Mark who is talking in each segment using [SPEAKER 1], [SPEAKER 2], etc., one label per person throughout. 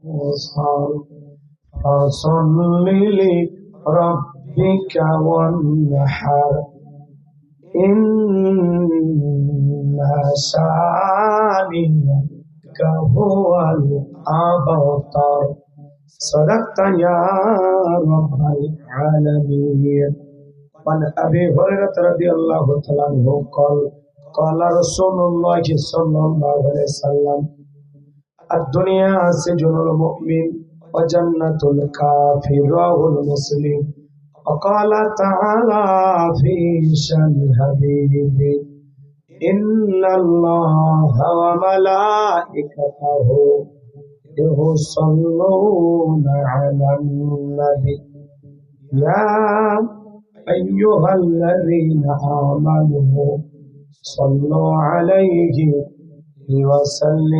[SPEAKER 1] وانصر فصل لربك وانحر إن شانئك هو الأبتر صدقت يا رب العالمين. وعن أبي هريرة رضي الله تعالى عنه قال رسول الله صلى الله عليه وسلم الدنيا سجن المؤمن وجنة الكافر رواه مسلم. وقال تعالى في شأن حبيبه إن الله وملائكته يصلون على النبي يا أيها الذين آمنوا صلوا عليه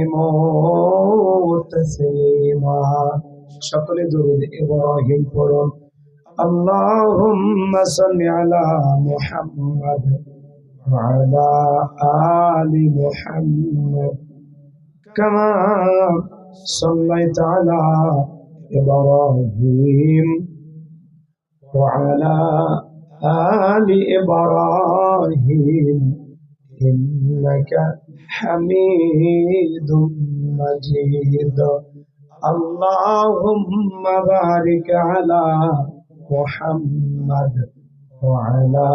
[SPEAKER 1] وسلموا تسليما. شكر درود إبراهيم قرآن اللهم صل على محمد وعلى آل محمد كما صليت على إبراهيم وعلى آل إبراهيم إنك حميد مجيد. اللهم بارك على محمد وعلى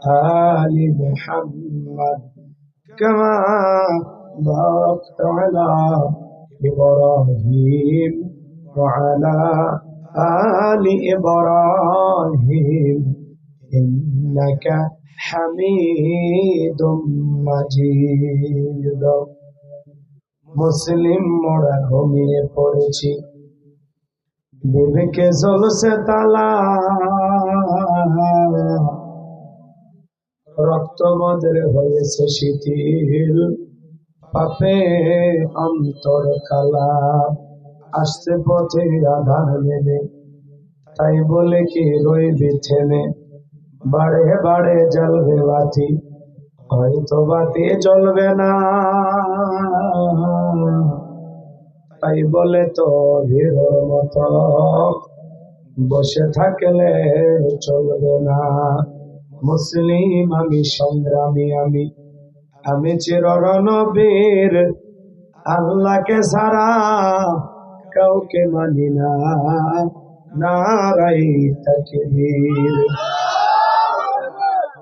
[SPEAKER 1] آل محمد كما باركت على إبراهيم وعلى آل إبراهيم إنك حميد مجيد. মুসলিম মোরা ঘুমিয়ে পড়েছি, বিবেকে জ্বলছে তালা, রক্ত মদের হয়েছে শিথিল, পাপে অন্তর কালা, আসছে পথে আধার নেমে, তাই বলে কি রইবি থেমে, বাড়ে বাড়ে জ্বলবে বাতি, হয়তো বাতি জ্বলবে না, তাই বলে তো ভিড়র মতো বসে থাকলে চলবে না। মুসলিম আমি, সংগ্রামী আমি, আমি চিররণবীর, আল্লাহকে ছাড়া কাউকে মানি না, নারাই তাকবীর।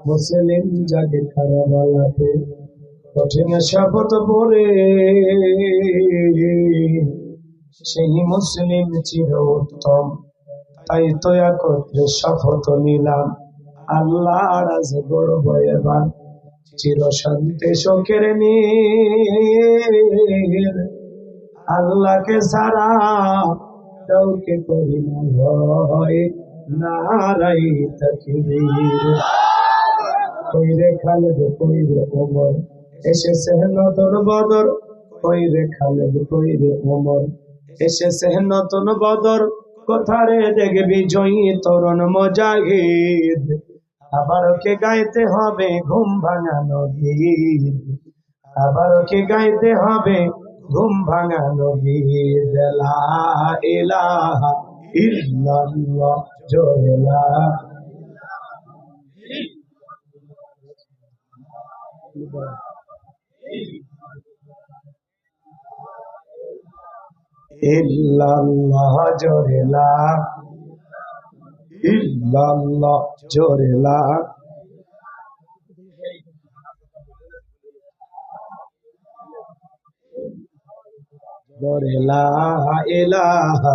[SPEAKER 1] মুসলিম জাগে কারাবালাতে কঠিন শপথ পড়ে, সেই মুসলিম চির উত্তম, তাই তো একত্রে শপথ নিলাম, আল্লাহ রাজ গর্ব এবার চির শান্তি শোকের নীর, আল্লাহকে ছাড়া কাউকে করি না ভয়, নারাই তাকবীর। কইরে খালেদ কইরে ওমর, এসেছে নতুন বদর, কইরে খালেদ কইরে ওমর, এসেছে নতুন বদর, কোথারে দেখবি জয়ী তরুণ মুজাহিদ, আবার কে গাইতে হবে ঘুম ভাঙানো গীত, আবার কে গাইতে হবে ঘুম ভাঙানো গীত, লা ইলাহা ইল্লাল্লাহ জোরে লা ইল্লাল্লাহ জোরে লা ইল্লাল্লাহ জোরে লা জোরে লা ইলাহা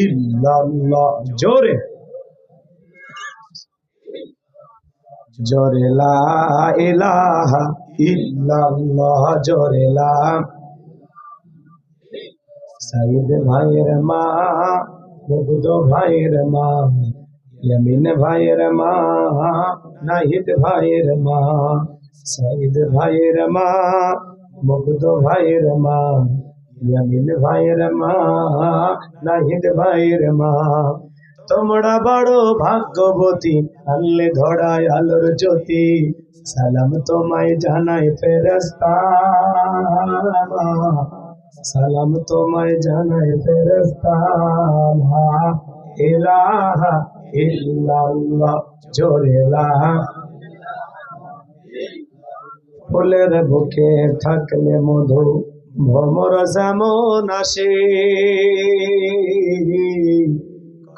[SPEAKER 1] ইল্লাল্লাহ জোরে জোরে লা ইলাহা ইল্লাল্লাহ জোরে লা। সাইদ ভাইয়ের মা, মুগ্ধ ভাইয়ের মা, ইয়ামিন ভাইয়ের মা, নাহিদ ভাইয়ের মা, সাইদ ভাইয়ের মা, মুগ্ধ ভাইয়ের মা, ইয়ামিন ভাইয়ের মা, নাহিদ ভাইয়ের মা, তোমরা বড় ভাগ্যবতী, আনলে ধরায় আলোর জ্যোতি, সালাম তোমায় জানাই ফেরেশতা, সালাম তোমায় জানাই ফেরেশতা লা ইলাহা ইল্লাল্লাহ জোরে লা ফুলের বুকে থাকলে মধু ভ্রমর যেমন আসে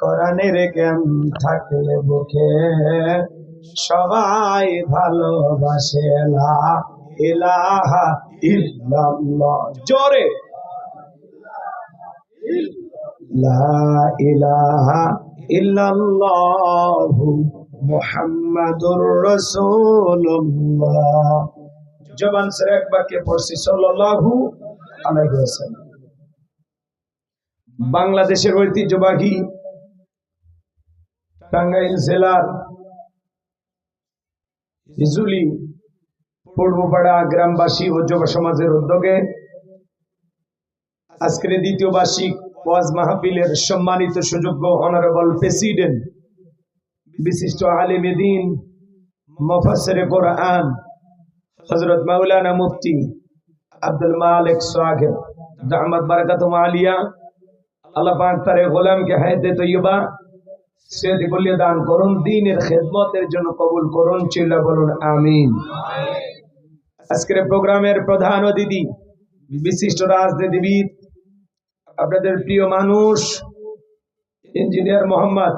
[SPEAKER 1] কোরআনের জ্ঞান থাকলে বুকে সবাই ভালোবাসে লা ইলাহা ইল্লাল্লাহ জোরে লা ইলাহা ইল্লাল্লাহু মুহাম্মাদুর রাসূলুল্লাহ জবান ছেড়ে একবার কে পড়ছি সাল্লাল্লাহু আলাইহি ওয়াসাল্লাম। বাংলাদেশের ঐতিহ্যবাহী টাঙ্গাইল জেলার হিজুলি পূর্বপাড়া গ্রামবাসী ও যুব সমাজের উদ্যোগে আজকের দ্বিতীয় বার্ষিক ওয়াজ মাহফিলের সম্মানিত সুযোগ্য অনারেবল প্রেসিডেন্ট বিশিষ্ট আলেমে দ্বীন মুফাসসিরে কোরআন হযরত মাওলানা মুফতি আব্দুল মালিক সাহেব দামাত বারাকাতুহু আলিয়া আল্লাহ পাক তার গোলামকে হায়াতে তৈয়বা সেহত কুল্লি দান করুন, দ্বীনের খেদমতের জন্য কবুল করুন, চিল্লা বলুন আমিন। আজকের প্রোগ্রামের প্রধান অতিথি বিশিষ্ট রাজনীতিবিদ আপনাদের প্রিয় মানুষ ইঞ্জিনিয়ার মোহাম্মদ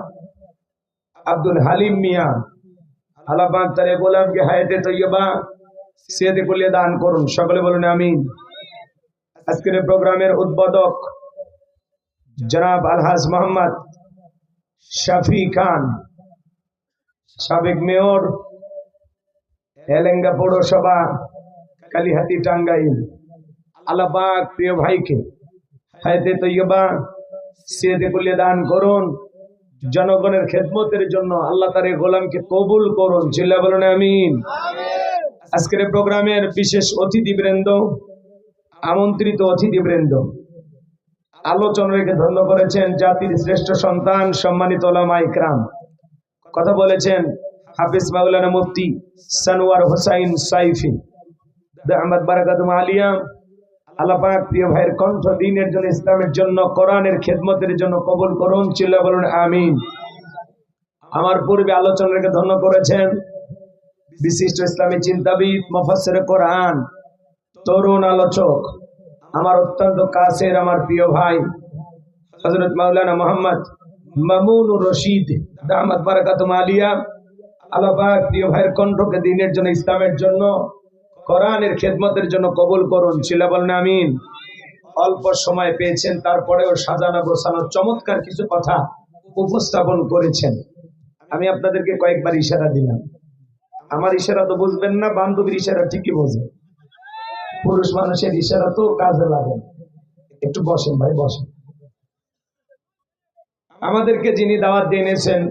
[SPEAKER 1] আব্দুল হালিম মিয়া, আল্লাহ পাক তার গোলামকে হায়াতে তৈয়বা সেহত কুল্লি দান করুন, সকলে বলুন আমিন। আজকের প্রোগ্রামের উদ্বোধক জনাব আলহাজ মোহাম্মদ শাফি খান, সাবেক মেয়র এলেঙ্গা পৌরসভা কালিহাতি টাঙ্গাইল, আল্লাহ পাক প্রিয় ভাইকে হায়াতে তৈয়বা সেহত কুল্লি দান করুন, জনগণের খেদমতের জন্য আল্লাহ তার গোলামকে কবুল করুন, চিল্লা বলুন আমিন। আজকের প্রোগ্রামের বিশেষ অতিথিবৃন্দ, আমন্ত্রিত অতিথিবৃন্দ, আলোচনা রেখে ধন্য করেছেন জাতির শ্রেষ্ঠ সন্তান সম্মানিত উলামা ইকরাম। কথা বলেছেন হাফিজ মাওলানা মুফতি সানোয়ার হোসাইন সাইফি দামাত বারাকাতুহু আলিয়া। আল্লাহ পাক প্রিয় ভাইয়ের কণ্ঠ দ্বীনের জন্য, ইসলামের জন্য, কোরআনের খেদমতের জন্য কবুল করুন, চিল্লা বলুন আমিন। আমার পূর্বে আলোচনা রেখে ধন্য করেছেন বিশিষ্ট ইসলামী চিন্তাবিদ মুফাসসিরে কোরআন, তরুণ আলোচক, আমার অত্যন্ত কাছের আমার প্রিয় ভাই হযরত মাওলানা মুহাম্মদ মামুনুর রশিদ দামাত বারাকাতুহু আলিয়া। আল্লাহ পাক প্রিয় ভাইয়ের কণ্ঠকে দ্বীনের জন্য, ইসলামের জন্য, কোরআনের খেদমতের জন্য কবুল করুন, চিল্লা বলুন আমিন। অল্প সময় পেয়েছেন, তারপরেও সাজানো গোছানো চমৎকার কিছু কথা উপস্থাপন করেছেন। আমি আপনাদেরকে কয়েকবার ইশারা দিলাম, আমার ইশারা তো বুঝবেন না, বান্ধবীর ইশারা ঠিকই বোঝে, পুরুষ মানুষের ইশারা তো কাজে লাগে। একটু বসেন ভাই, বসেন। আমাদেরকে যিনি দাওয়াত দিয়ে এনেছেন,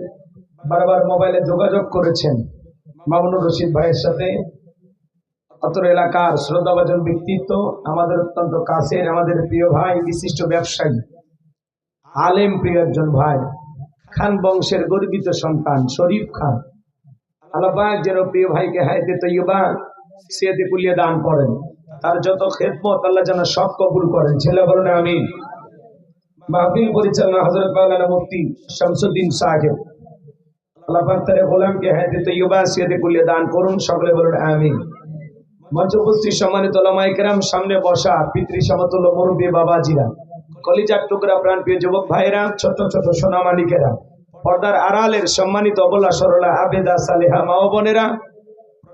[SPEAKER 1] বারবার মোবাইলে যোগাযোগ করেছেন মামুনুর রশিদ ভাইয়ের সাথে, অত্র এলাকার শ্রদ্ধাভাজন ব্যক্তিত্ব, আমাদের অত্যন্ত কাছের, আমাদের প্রিয় ভাই, বিশিষ্ট ব্যবসায়ী, আলেম প্রিয় একজন ভাই, খান বংশের গর্বিত সন্তান শরীফ খান। আল্লাহ পাক যেন প্রিয় ভাইকে হায়াতে তৈয়বা সেহত কুল্লি দান করেন, তার যত খেদমত আল্লাহ যেন সব কবুল করেন, ছেলে বলুন আমিন। মাহফিল পরিচালনা হযরত মাওলানা মুফতি শামসুদ্দিন সাহেব, আল্লাহ পাক তার গোলামকে হায়াতে তৈয়বা সেহত কুল্লি দান করুন, সকলে বলুন আমিন। মঞ্চ উপস্থিত সম্মানিত উলামা ইকরাম, সামনে বসা পিতৃ সমতুল্য মুরব্বী বাবাজিরা, কলিজার টুকরা প্রাণপ্রিয় যুবক ভাইরা, ছোট ছোট সোনামানিকেরা, পর্দার আড়ালের সম্মানিত অবলা সরলা আবেদা সালেহা মা ও বোনেরা,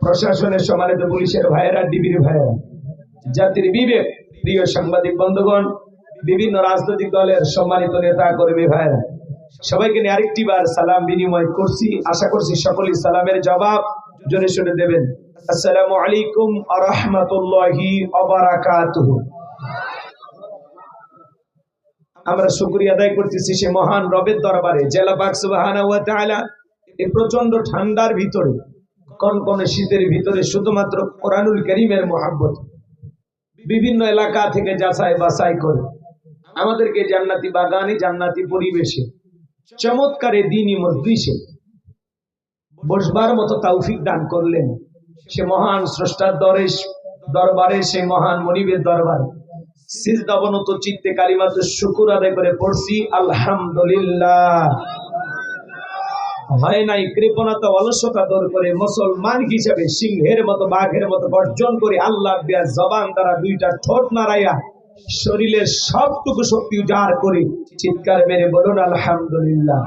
[SPEAKER 1] প্রশাসনের সম্মানিত পুলিশের ভাইয়েরা, ডিবির ভাইয়েরা, জাতির বিবেক প্রিয় সাংবাদিক বন্ধুগণ, বিভিন্ন রাজনৈতিক দলের সম্মানিত নেতা কর্মী ভাইয়েরা, সবাইকে নিয়ে আরেকটি বার সালাম বিনিময় করছি। আশা করছি সকলেই সালামের জবাব জোরে শুনে দেবেন। আসসালামু আলাইকুম ওয়া রাহমাতুল্লাহি ওয়া বারাকাতুহু। আমরা শুকরিয়া আদায় করতেছি সে মহান রবের দরবারে, জেলা পাক সুবহানাহু ওয়া তাআলা এই প্রচন্ড ঠান্ডার ভিতরে, কনকনে শীতের ভিতরে, শুধুমাত্র কোরআনুল কারীমের মহব্বত বিভিন্ন এলাকা থেকে যাচাই বাছাই করে আমাদেরকে জান্নাতি বাগানে, জান্নাতি পরিবেশে, চমৎকার দ্বীনি মজলিসে বসবার মতো তৌফিক দান করলেন। সে মহান স্রষ্টার দরবারে, সেই মহান মনিবের দরবারে সিজদা অবনত চিত্তে কালিমাতু শুকর আদায় করে পড়ছি আলহামদুলিল্লাহ। হয় নাই কৃপণতা অলসতা দূর করে মুসলমান হিসেবে সিংহের মতো বাঘের মতো গর্জন করে আল্লাহ দেয়া জবান দ্বারা দুইটা ঠোঁট নাড়াইয়া শরীরের সবটুকু শক্তি উজাড় করে চিৎকার মেরে বলুন আলহামদুলিল্লাহ।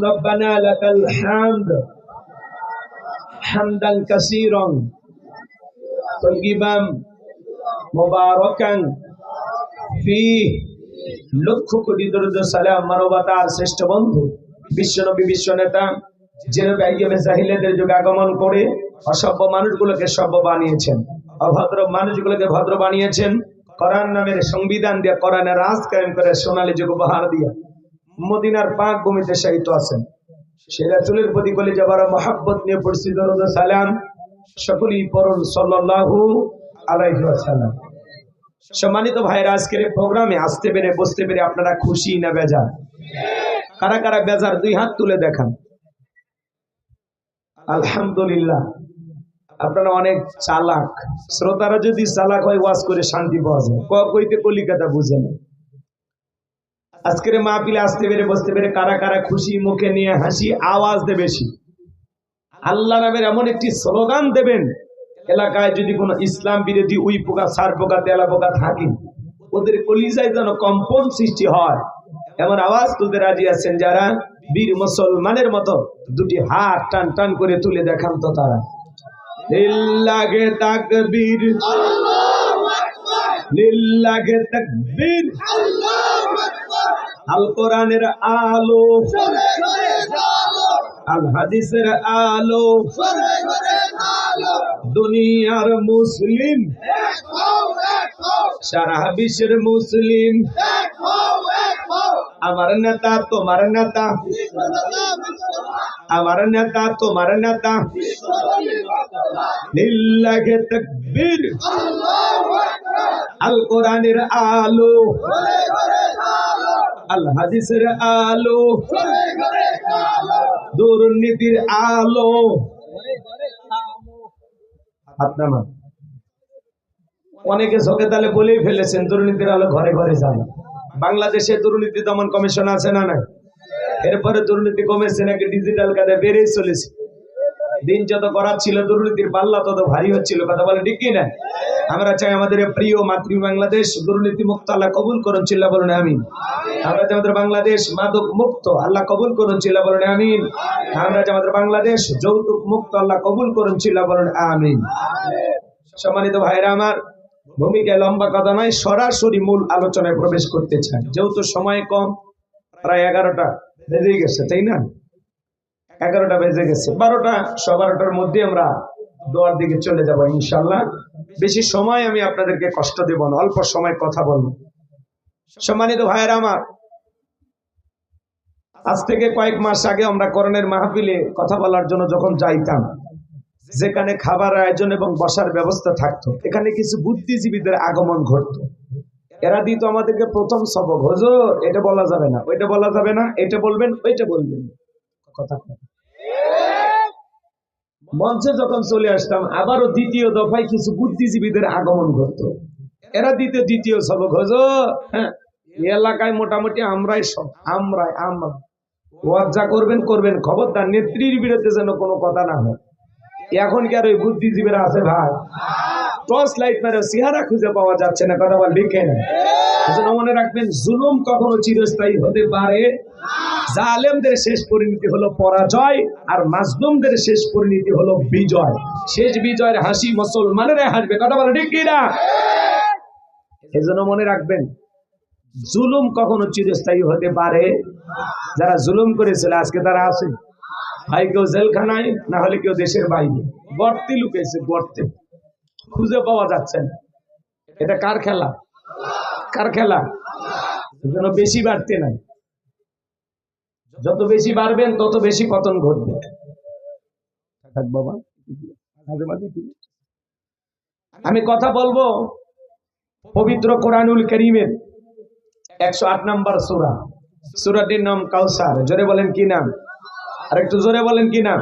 [SPEAKER 1] রব্বানা লাকাল হামদ হামদান কাসীরান তাইয়িবান মুবারাকান ফীহি। লক্ষ কোটি দরুদ সালাম মানবতার শ্রেষ্ঠ বন্ধু বিশ্বনবী বিশ্ব নেতা যেভাবে আইয়ামে জাহিলিয়াতের যুগে আগমন করে অসভ্য মানুষগুলোকে সভ্য বানিয়েছেন, অভদ্র মানুষগুলোকে ভদ্র বানিয়েছেন, কোরআন নামের সংবিধান দিয়ে কোরআনের রাজ কায়েম করে সোনালী যুগ উপহার দিয়া মদিনার পাক ভূমিতে শায়িত আছেন। সে রাসূলের প্রতি কলিজা ভরা মহব্বত নিয়ে পড়ছি দরুদ সালাম। সকলেই পড়ুন সাল্লাল্লাহু আলাইহি ওয়াসাল্লাম। সম্মানিত ভাইরা, আজকের প্রোগ্রামে আসতে পেরে বসতে পেরে আপনারা খুশি না বেজার? কারা কারা বেজার দুই হাত তুলে দেখান। আলহামদুলিল্লাহ। আপনারা অনেক চালাক। শ্রোতারা যদি চালাক হয় ওয়াজ করে শান্তি পাওয়া যায়, কইতে কলিকাতা বুঝে না। আজকের মাহফিলে আসতে পেরে বসতে পেরে কারা কারা খুশি, মুখে নিয়ে হাসি, আওয়াজ দেবে বেশি। আল্লাহ নামের এমন একটি স্লোগান দেবেন, এলাকায় যদি কোনো ইসলাম বিরোধী উই পোকা, সার পোকা, তেলা পোকা থাকে, ওদের কলিজায় যেন কম্পন সৃষ্টি হয় এমন আওয়াজ তুলতে রাজি আছেন যারা? বীর মুসলমানের মতো দুটি হাত টান টান করে তুলে দেখান তো তারা। লিল্লাহে তাকবীর, লিল্লাহে তাকবীর। আল কোরআনের আলো, আল হাদিসের আলো, দুনিয়ার মুসলিম, সারা বিশ্বের মুসলিম, আমার নেতা তোমার নেতা, আমার নেতা তোমার নেতা। লিল্লাহে তাকবীর। আল কোরআনের আলো, আল হাদিসের আলো, দুর্নীতির আলো। আপনার অনেকে চোখে তালে বলেই ফেলেছেন দুর্নীতির আলো ঘরে ঘরে যাবে। বাংলাদেশে দুর্নীতি দমন কমিশন আছে না নাই? এরপরে দুর্নীতি কমেছে নাকি ডিজিটাল কার্ডে বেড়েই চলেছে। দিন যত করার ছিল দুর্নীতির পাল্লা তত ভারী হচ্ছিল। কথা বলে ঠিক কি না? আমরা চাই আমাদের প্রিয় মাতৃ বাংলাদেশ দুর্নীতি মুক্ত আল্লাহ কবুল করুন, চিল্লা বলুন আমিন। আমরা চাই আমাদের বাংলাদেশ মাদক মুক্ত আল্লাহ কবুল করুন, চিল্লা বলুন আমিন। আমরা চাই আমাদের বাংলাদেশ যৌতুক মুক্ত আল্লাহ কবুল করুন, চিল্লা বলুন আমিন। সম্মানিত ভাইরা আমার, ভূমিকায় লম্বা কথা নয়, সরাসরি মূল আলোচনায় প্রবেশ করতে চাই। যেহেতু সময় কম, প্রায় 11টা বেজে গেছে, তাই না? 11টা বেজে গেছে। 12টা 12টার মধ্যে আমরা দোয়ার দিকে চলে যাব ইনশাআল্লাহ। বেশি সময় আমি আপনাদেরকে কষ্ট দেব না, অল্প সময় কথা বলবো। সম্মানিত ভাইয়েরা আমার, আজ থেকে কয়েক মাস আগে আমরা কোরআনের মাহফিলে কথা বলার জন্য যখন যাইতাম, যেখানে খাবার আয়োজন এবং বসার ব্যবস্থা থাকতো, এখানে কিছু বুদ্ধিজীবীদের আগমন ঘটতো। এরা দিত আমাদেরকে প্রথম সবক, হুজুর এটা বলা যাবে না, ওইটা বলা যাবে না, এটা বলবেন, ওইটা বলবেন। কথা মঞ্চে যখন চলে আসতাম, আবারও দ্বিতীয় দফায় কিছু বুদ্ধিজীবীদের আগমন ঘটতো। এরা দিতে দ্বিতীয় সবক, হুজুর হ্যাঁ এলাকায় মোটামুটি আমরাই সব, আমরা ওয়াজ যা করবেন করবেন, খবরদার নেত্রীর বিরুদ্ধে যেন কোনো কথা না হয়। এখন কি আর ওই বুদ্ধিজীবীরা আছে ভাই? টর্চ লাইট মেরে চেহারা খুঁজে পাওয়া যাচ্ছে না। কথা বল লিখে না। মনে রাখবেন, জুলুম কখনো চিরস্থায়ী হতে পারে। জালেমদের শেষ পরিণতি হলো পরাজয়, আর মাজলুমদের শেষ পরিণতি হলো বিজয়। শেষ বিজয়ের হাসি মুসলমানেরা হাসবে। কথা বল ঠিক কিনা? এজন্য মনে রাখবেন, জুলুম কখনো চিরস্থায়ী হতে পারে। যারা জুলুম করেছিল আজকে তারা আছে, হয় কেউ জেলখানায়, না হলে কেউ দেশের বাইরে গর্তে লুকেছে, গর্তে খুঁজে পাওয়া যাচ্ছে না। এটা কার খেলা? কার খেলা? যেন বেশি বাড়তে নাই। যত বেশি বাড়বেন তত বেশি পতন ঘটবে। বাবা আমি কথা বলবো পবিত্র কোরআনুল কারীমের 108 নম্বর সূরা। সূরাটির নাম কাউসার। জোরে বলেন কি নাম? আর একটু জোরে বলেন কি নাম?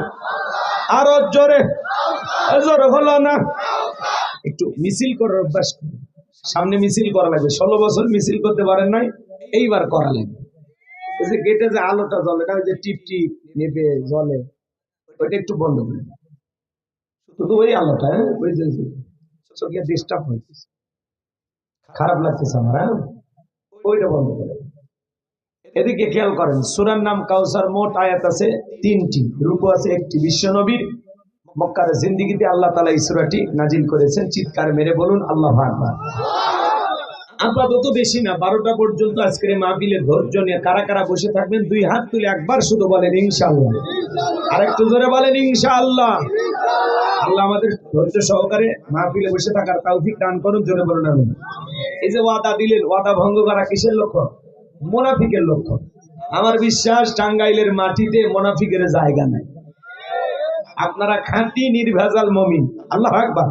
[SPEAKER 1] আরো জোরে। জোরে হলো না, একটু মিছিল করার অভ্যাস করুন। সামনে মিছিল করা লাগবে, 16 বছর মিছিল করতে পারেন নাই, এইবার করা লাগবে। এই যে গেটে যে আলোটা জ্বলে না, ওই যে টিপ টিপ নেবে জ্বলে, ওইটা একটু বন্ধ করে, শুধু ওই আলোটা, হ্যাঁ ওই যে চোখে ডিস্টার্ব হয়েছে, খারাপ লাগতেছে আমার, হ্যাঁ ওইটা বন্ধ করে। এদিকে খেয়াল করেন, সূরার নাম কাউসার, মোট আয়াত আছে 3টি, রুকু আছে 1টি। বিশ্বনবীর মক্কার জিন্দেগিতে আল্লাহ তাআলা এই সূরাটি নাজিল করেছেন। চিৎকার মেরে বলুন আল্লাহু আকবার। আপাতত বেশি না, 12টা পর্যন্ত আজকের মাহফিলে ধৈর্য নিয়ে কারা কারা বসে থাকবেন 2 হাত তুলে একবার শুধু বলেন ইনশাআল্লাহ, আরেকটু জোরে বলেন ইনশাআল্লাহ। আল্লাহ আমাদের ধৈর্য সহকারে মাহফিলে বসে থাকার তৌফিক দান করুন, জোরে বলুন আমিন। এই যে ওয়াদা দিলেন, ওয়াদা ভঙ্গ করা কিসের লক্ষণ? মুনাফিকের লক্ষণ। আমার বিশ্বাস টাঙ্গাইলের মাটিতে মুনাফিকের জায়গা নাই। আপনারা খাঁটি নির্ভেজাল মুমিন, আল্লাহু আকবার,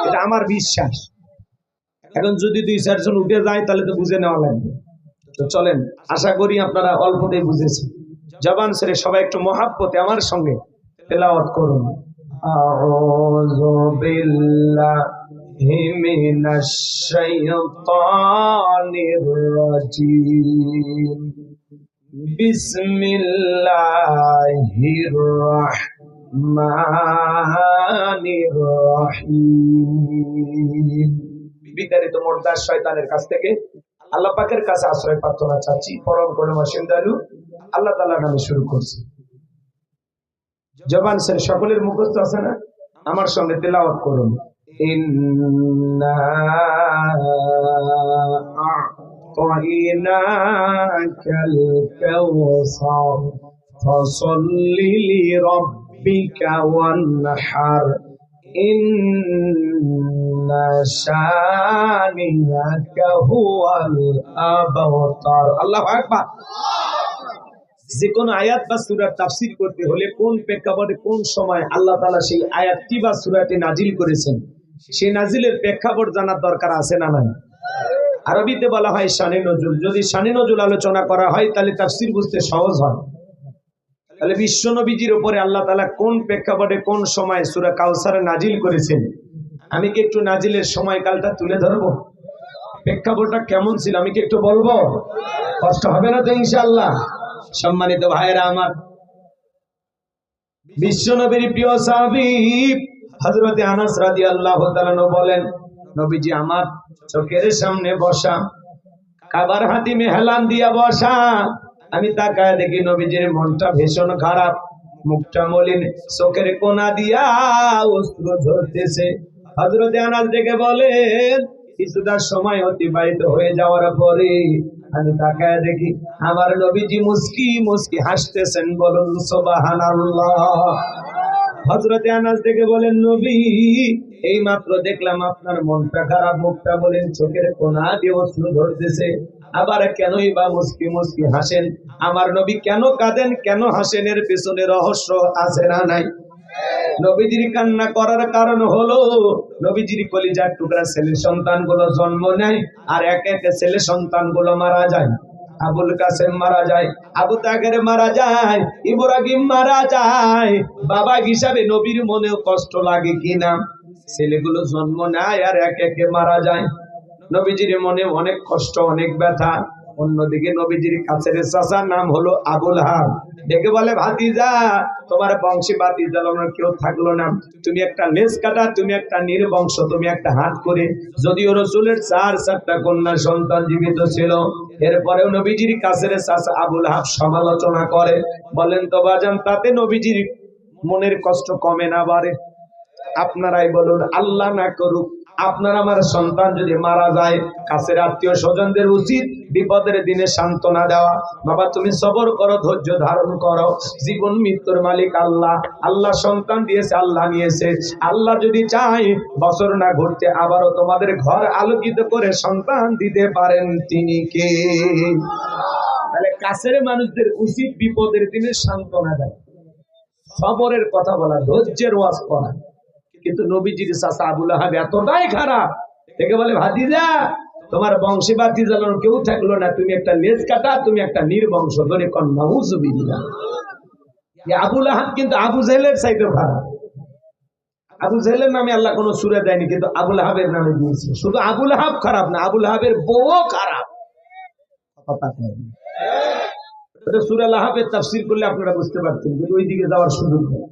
[SPEAKER 1] এটা আমার বিশ্বাস। এখন যদি 2-4 জন উঠে যায় তাহলে তো বুঝে নেওয়া লাগবে। তো চলেন, আশা করি আপনারা অল্পতেই বুঝেছেন। জবান ছেড়ে সবাই একটু মহাব্বতে আমার সঙ্গে তেলাওয়াত করুন। আউযু বিল্লাহি মিনাশ শাইতানির রাজীম। বিসমিল্লাহির রাহমানির রহিম। বিতাড়িত মুর্দার শয়তানের কাছ থেকে আল্লাহ পাকের কাছে আশ্রয় প্রার্থনা চাচ্ছি। পরম করুণাময় দয়ালু আল্লাহ তাআলার নামে শুরু করছি। জবান ছেড়ে সকলের মুখস্থ আছে না? আমার সঙ্গে তেলাওয়াত করুন। ইন্না আ'তাইনাকাল কাওসার ফাসাল্লি লিরাব্বিকা ওয়ানহার ইন্না শানিআকা হুয়াল আবতার। আল্লাহু আকবার। যে কোন আয়াত বা সূরার তাফসীর করতে হলে কোন প্রেক্ষাপটে কোন সময় আল্লাহ তাআলা সেই আয়াতটি বা সূরাটি নাজিল করেছেন, সেই নাজিলের প্রেক্ষাপট জানার দরকার আছে না নাই? আরবিতে বলা হয় শানে নজুল। যদি শানে নজুল আলোচনা করা হয় তাহলে তাফসীর বুঝতে সহজ হয়। তাহলে বিশ্ব নবীজির উপরে আল্লাহ তাআলা কোন প্রেক্ষাপটে কোন সময় সূরা কাউসার নাজিল করেছেন, আমি কি একটু নাজিলের সময়কালটা তুলে ধরবো? প্রেক্ষাপটটা কেমন ছিল আমি কি একটু বলবো? কষ্ট হবে না তো ইনশাআল্লাহ? সম্মানিত ভাইরা আমার, বিশ্ব নবীর প্রিয় সাহাবী হযরতে আনাস রাদিয়াল্লাহু তাআলা বলেন, নবীজি আমার চোখের সামনে বসা, কাবার হাতিমে হেলান দিয়া বসা। আমি তাকায় দেখি নবীজির মনটা ভীষণ খারাপ, মুখটা মলিন, চোখের কোনা দিয়া অশ্রু ঝরতেছে। হযরতে আনাস দেখে বলেন, কিছুটা সময় অতিবাহিত হয়ে যাওয়ার পরে আমি তাকায় দেখি আমার নবীজি মুস্কি মুস্কি হাসতেছেন। বলুন সুবহানাল্লাহ। হযরতে আনাস দেখে বলেন, নবী এই মাত্র দেখলাম আপনার মনটা খারাপ, মুখটা বলেন, চোখের কোনা দিয়ে অশ্রু ঝরতেছে, আবার কেনই বা মুস্কি মুস্কি হাসেন? আমার নবী কেন কাঁদেন, কেন হাসেন, এর পেছনে রহস্য আছে না নাই? নবীজির কান্না করার কারণ হলো নবীজির কলিজার টুকরা ছেলে সন্তানগুলো জন্ম নেয় আর এক এক ছেলে সন্তানগুলো মারা যায়। আবুল কাসেম মারা যায়, আবু তাহের মারা যায়, ইব্রাহিম মারা যায়। বাবা হিসাবে নবীর মনেও কষ্ট লাগে কিনা? ছেলেগুলো জন্ম নেয় আর এক একে মারা যায়। নবীজির মনে অনেক কষ্ট, অনেক ব্যথা। অন্যদিকে নবীজির কাছের চাচার নাম হলো আবুল হাব, ডেকে বলে, ভাতিজা তোমার বংশী ভাতিজা কেউ থাকলো না, তুমি একটা লেজ কাটা, তুমি একটা নির্বংশ, তুমি একটা হাত করে। যদিও রাসূলের 4টা কন্যা সন্তান জীবিত ছিল, এরপরেও নবীজির কাছের চাচা আবুল হাব সমালোচনা করে। বলেন তো বাজান, তাতে নবীজির মনের কষ্ট কমে না বাড়ে? আপনারাই বলুন, আল্লাহ না করুক আপনার আমার সন্তান যদি মারা যায়, কাছের আত্মীয় স্বজনদের উচিত বিপদের দিনে সান্ত্বনা দেওয়া। বাবা তুমি সবর করো, ধৈর্য ধারণ করো, জীবন মৃত্যুর মালিক আল্লাহ। আল্লাহ সন্তান দিয়েছে, আল্লাহ নিয়েছে। আল্লাহ যদি চায় বছর না ঘুরতে আবারও তোমাদের ঘর আলোকিত করে সন্তান দিতে পারেন, তিনি কে? তাহলে কাছের মানুষদের উচিত বিপদের দিনে সান্ত্বনা দেয়, সবরের কথা বলা, ধৈর্যের ওয়াজ করা। কিন্তু নবীজির চাচা আবুল আহাব এতটাই খারাপ, দেখে বলে, ভাতিজা তোমার বংশী ভাতিজা কেউ থাকলো না, তুমি একটা লেজ কাটা, তুমি একটা নির্বংশ। ধরে কোন নাউজুবিল্লাহ। আবুল আহাব কিন্তু আবু জেহেলের চাইতেও খারাপ। আবু জাহেলের নামে আল্লাহ কোনো সূরা দেয়নি, কিন্তু আবুল আহাবের নামে দিয়েছে। শুধু আবুল আহাব খারাপ না, আবুল আহাবের বউও খারাপ। সূরা লাহাবের তাফসীর করলে আপনারা বুঝতে পারতেন, কিন্তু ওই দিকে যাওয়ার সুযোগ নেই।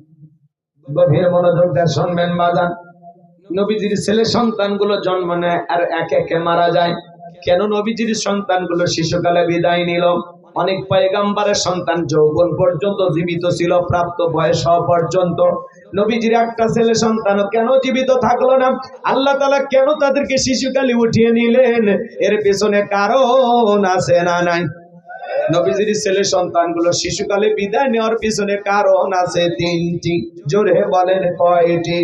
[SPEAKER 1] গভীর মনোযোগ দিয়ে শুনবেন বাজান। নবীজির ছেলে সন্তানগুলো জন্ম নেয় আর একে একে মারা যায়। কেন নবীজির সন্তানগুলো শিশুকালে বিদায় নিল? অনেক পয়গম্বরের সন্তান যৌবন পর্যন্ত জীবিত ছিল, প্রাপ্ত বয়স হওয়া পর্যন্ত। নবীজির একটা ছেলে সন্তান কেন জীবিত থাকলো না? আল্লাহ তাআলা কেন তাদেরকে শিশুকালে উঠিয়ে নিলেন? এর পেছনে কারণ আছে না নাই? নবীজির ছেলে সন্তানগুলো শিশুকালে বিদায় নেওয়ার পিছনে কারণ আছে তিনটি। জোরে বলেন কয়টি?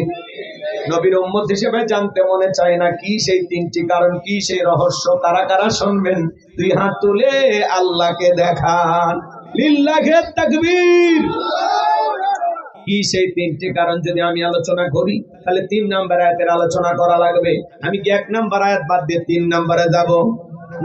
[SPEAKER 1] নবীর উম্মত হিসেবে জানতে মনে চায় না কি সেই তিনটি কারণ, কি সেই রহস্য? কারা কারা শুনবেন? দুই হাত তুলে আল্লাহকে দেখান। লিল্লাহি তাকবীর। কি সেই তিনটি কারণ যদি আমি আলোচনা করি, তাহলে 3 নাম্বার আয়াতের আলোচনা করা লাগবে। আমি কি 1 নাম্বার আয়াত বাদ দিয়ে 3 নাম্বারে যাব,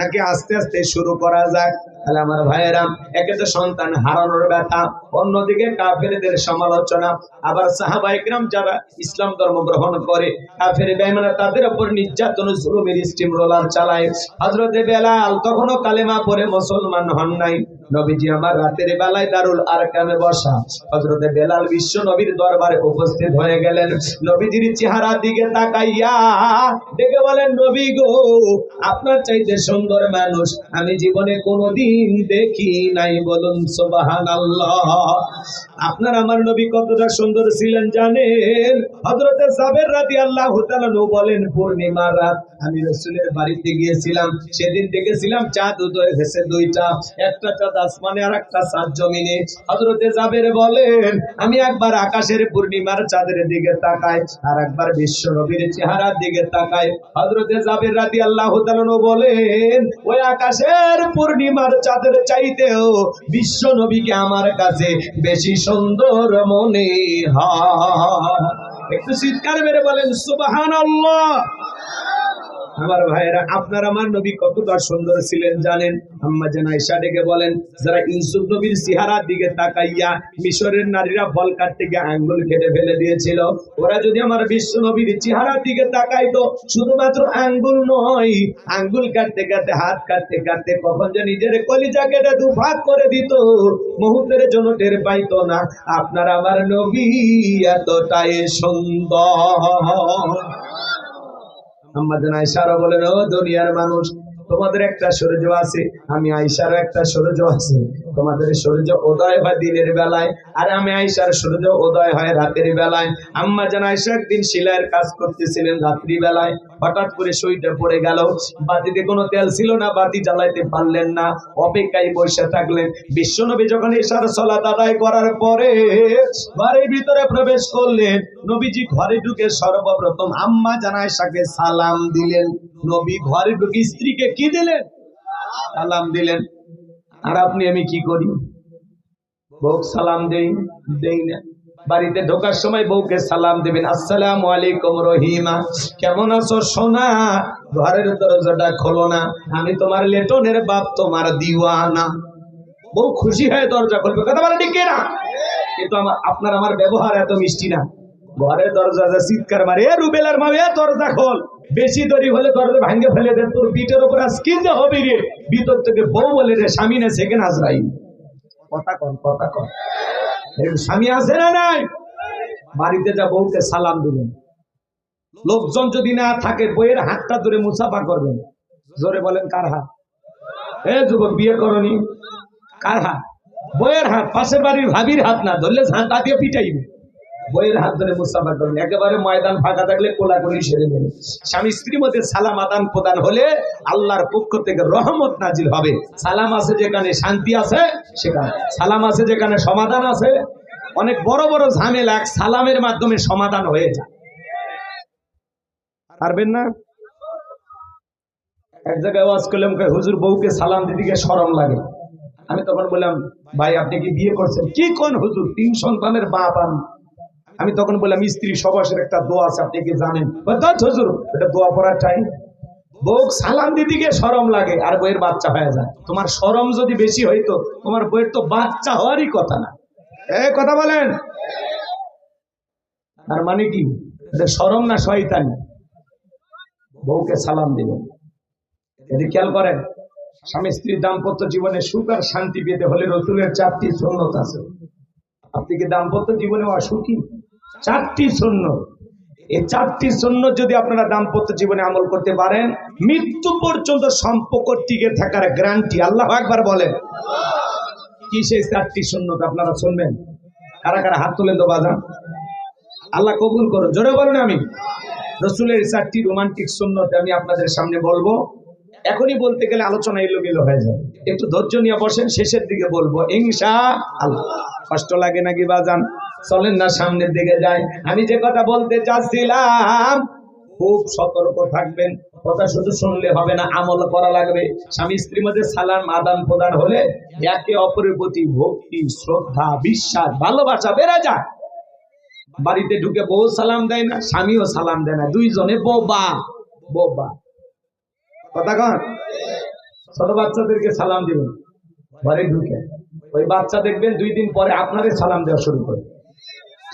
[SPEAKER 1] নাকি আস্তে আস্তে শুরু করা যাক? তাহলে আমার ভাইয়েরা, একে তো সন্তান হারানোর ব্যথা, অন্যদিকে কাফেরদের সমালোচনা, আবার সাহাবায়ে কেরাম যারা ইসলাম ধর্ম গ্রহণ করে কাফের বেঈমানরা তাদের উপর নির্যাতন জুলুমের স্টিম রোলার চালায়। হযরতে বেলাল তখনও কালেমা পড়ে মুসলমান হন নাই। নবীজি আমার রাতের বেলায় দারুল আরকামে বসা, হযরতে বেলাল বিশ্ব নবীর দরবারে উপস্থিত হয়ে গেলেন। নবীজির চেহারার দিকে তাকাইয়া ডেকে বলেন, নবী গো, আপনার চাইতে সুন্দর মানুষ আমি জীবনে কোনোদিন দেখি নাই। বলুন সুবহানাল্লাহ। আপনার আমার নবী কতটা সুন্দর ছিলেন জানেন? হযরতে জাবের রাদিয়াল্লাহু তাআলা বলেন, পূর্ণিমার রাত আমি রাসূলের বাড়িতে গিয়েছিলাম। সেদিন দেখেছিলাম চাঁদ উদয় হয়েছে দুইটা, একটা চাঁদ আসমানে আর একটা চাঁদ জমিনে। হযরতে জাবের বলেন, আমি একবার আকাশের পূর্ণিমার চাঁদের দিকে তাকাই, আর একবার বিশ্ব নবীর চেহারার দিকে তাকাই। হযরতে জাবের রাদিয়াল্লাহু তাআলা বলেন, ওই আকাশের পূর্ণিমার চাঁদের চাইতেও বিশ্ব নবীকে আমার কাছে বেশি সুন্দর মনে হয়। একটু চিৎকার মেরে বলেন সুবহানাল্লাহ। আমার ভাইয়েরা, আপনার আমার নবী কতটা সুন্দর ছিলেন জানেন? আম্মা জান আয়েশা ডেকে বলেন, যারা ইউসুফ নবীর চেহারার দিকে তাকাইয়া মিশরের নারীরা ফল কাটতে গিয়ে আঙ্গুল কেটে ফেলে দিয়েছিল, ওরা যদি আমার বিশ্ব নবীর চেহারার দিকে তাকাইতো, শুধুমাত্র আঙ্গুল নয়, আঙ্গুল কাটতে কাটতে, হাত কাটতে কাটতে কখন যে নিজের কলিজা কেটে দুভাগ করে দিত, মুহূর্তের জন্য টের পাইতো না। আপনার আমার নবী এতটাই সুন্দর। আমাদের আয়েশারা বলেন, ও দুনিয়ার মানুষ, তোমাদের একটা সূর্য আছে, আমি আয়েশার একটা সূর্য আছে। তোমাদের সূর্য উদয় হয় দিনের বেলায়, আর আমি আয়েশার সূর্য উদয় হয় রাতের বেলায়। আম্মা জান আয়েশা একদিন সেলাইয়ের কাজ করতেছিলেন রাত্রি বেলায়, হঠাৎ করে সুইটা পড়ে গেল। বাতিতে কোনো তেল ছিল না, বাতি জ্বালাইতে পারলেন না, অপেক্ষায় বসে থাকলেন। বিশ্বনবী যখন এশার সালাত আদায় করার পরে ঘরের ভিতরে প্রবেশ করলেন, নবীজি ঘরে ঢুকে সর্বপ্রথম আম্মা জান আয়েশাকে সালাম দিলেন। নবী ঘরে ঢুকে স্ত্রীকে কি দিলেন? সালাম দিলেন। আর আপনি আমি কি করি? বউ সালাম দেই না। বাড়িতে ঢোকার সময় বউকে সালাম দিবেন, আসসালামু আলাইকুম রহিমা, কেমন আছো সোনা? ঘরের দরজাটা খোলো না, আমি তোমার লেটনের বাপ, তোমার দিওয়ানা। বউ খুশি হয়ে দরজা খুলবে, কথা বলে ঠিক না? কিন্তু আপনার আমার ব্যবহার এত মিষ্টি না। ঘরের দরজা চিৎকার মারে, এ রুবেলার মা, এ দরজা খোল। বেশি দেরি হলে দরজা ভাঙে ফেলে দে, তোর পিঠের উপর কিনতে হবে রে। ভিতর থেকে বউ বলে রে, স্বামী না সেকেন্ড আজরাইল। কথা কন, কথা কন। স্বামী আছে না নাই? বাড়িতে যা বউকে সালাম দিবেন। লোকজন যদি না থাকে, বইয়ের হাতটা ধরে মুসাফা করবেন। জোরে বলেন কার হাত? এ যুবক, বিয়ে করনি, কার হাত? বইয়ের হাত। পাশের বাড়ির ভাবির হাত না ধরলে ঝাঁটা দিয়ে পিটাইবে। বইয়ের হাত ধরে মুসাফা করবেন। একেবারে ময়দান ফাঁকা থাকলে কোলাকুলি সেরে নেবেন। স্বামী স্ত্রীর মধ্যে সালাম আদান প্রদান হলে আল্লাহর পক্ষ থেকে রহমত নাজিল হবে। সালাম আছে যেখানে শান্তি আছে সেখানে, সালাম আছে যেখানে সমাধান আছে। অনেক বড় বড় ঝামেলা এক সালামের মাধ্যমে সমাধান হয়ে যায়। পারবেন না? এক জায়গায় ওয়াজ করলাম, হুজুর বউকে সালাম দিতে গিয়ে শরম লাগে। আমি তখন বললাম, ভাই আপনি কি বিয়ে করছেন? কি কোন হুজুর, 3 সন্তানের বাপ আমি। আমি তখন বললাম, স্ত্রী সবাসের একটা দোয়া আছে, আপনি কি জানেন? হুজুর, এটা দোয়া পড়ার টাইম। বউ সালাম দিতে গিয়ে শরম লাগে, আর বইয়ের বাচ্চা হয়ে যায়। তোমার শরম যদি বেশি হইতো, তোমার বইয়ের তো বাচ্চা হওয়ারই কথা না। কথা বলেন। তার মানে কি? এটা শরম না শয়তানি? বউকে সালাম দিবেন। এটি খেয়াল করেন, স্বামী স্ত্রীর দাম্পত্য জীবনে সুখ আর শান্তি পেতে হলে রসুলের 4টি সুন্নত আছে। আপনি কি দাম্পত্য জীবনে অসুখী? 4টি সুন্নত। এই 4টি সুন্নত যদি আপনারা দাম্পত্য জীবনে আমল করতে পারেন, মৃত্যু পর্যন্ত সম্পর্ক টিকে থাকার গ্যারান্টি। আল্লাহু আকবার বলেন। কি সেই 4টি সুন্নত আপনারা শুনবেন? কারা কারা হাত তুলেন তো বাজান। আল্লাহ কবুল করুন, জোরে বলুন আমি। রসুলের 4টি রোমান্টিক সুন্নত আমি আপনাদের সামনে বলবো। এখনই বলতে গেলে আলোচনা এলোমেলো হয়ে যায়, একটু ধৈর্য নিয়ে বসেন, শেষের দিকে বলবো ইনশাআল্লাহ। কষ্ট লাগে নাকি বাজান? চলেন না সামনের দিকে যাই। আমি যে কথা বলতে চাচ্ছিলাম, খুব সতর্ক থাকবেন। কথা শুধু শুনলে হবে না, আমল করা লাগবে। স্বামী স্ত্রীর মধ্যে সালাম আদান প্রদান হলে একে অপরের প্রতি ভক্তি, শ্রদ্ধা, বিশ্বাস, ভালোবাসা বেড়ে যায়। বাড়িতে ঢুকে বউ সালাম দেয় না, স্বামীও সালাম দেয় না, দুইজনে বোবা বোবা। কথা কন। ছোট বাচ্চাদেরকে সালাম দিবেন ঘরে ঢুকে, ওই বাচ্চা দেখবেন 2 দিন পরে আপনারে সালাম দেওয়া শুরু করে।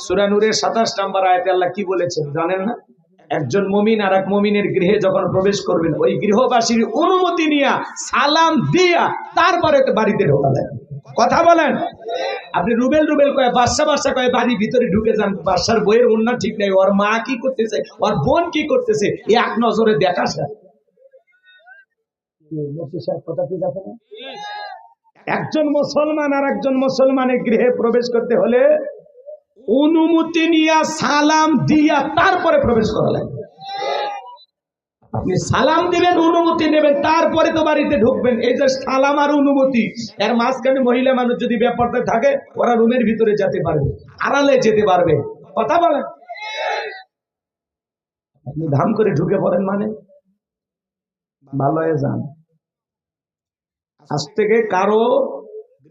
[SPEAKER 1] সূরা নূরের 27 নম্বর আয়াতে আল্লাহ কি বলেছেন জানেন না? একজন মুমিন আর এক মুমিনের গৃহে যখন প্রবেশ করবেন, ওই গৃহবাসীর অনুমতি নিয়ে সালাম দিয়া তারপরে বাড়িতে ঢোকা লাগে। কথা বলেন। আপনি রুবেল রুবেল কয়ে, বাদশা বাদশা কয়ে বাড়ির ভিতরে ঢুকে যান, বাদশার বইয়ের অন্য ঠিক নাই, ওর মা কি করতেছে, ওর বোন কি করতেছে, এক নজরে দেখা যায়। একজন মুসলমান আর একজন মুসলমানের গৃহে প্রবেশ করতে হলে অনুমতি নিয়ে সালাম দিয়া তারপরে প্রবেশ করা লাগে। আপনি সালাম দিবেন, অনুমতি নেবেন, তারপরে তো বাড়িতে ঢুকবেন। এই যে সালাম আর অনুমতি, এর মাঝখানে মহিলা মানুষ যদি ব্যাপারটা থাকে, ওরা রুমের ভিতরে যেতে পারবে, আড়ালে যেতে পারবে। কথা বলেন। আপনি ধাম করে ঢুকে পড়েন মানে ভালো হয়ে যান। আজ থেকে কারো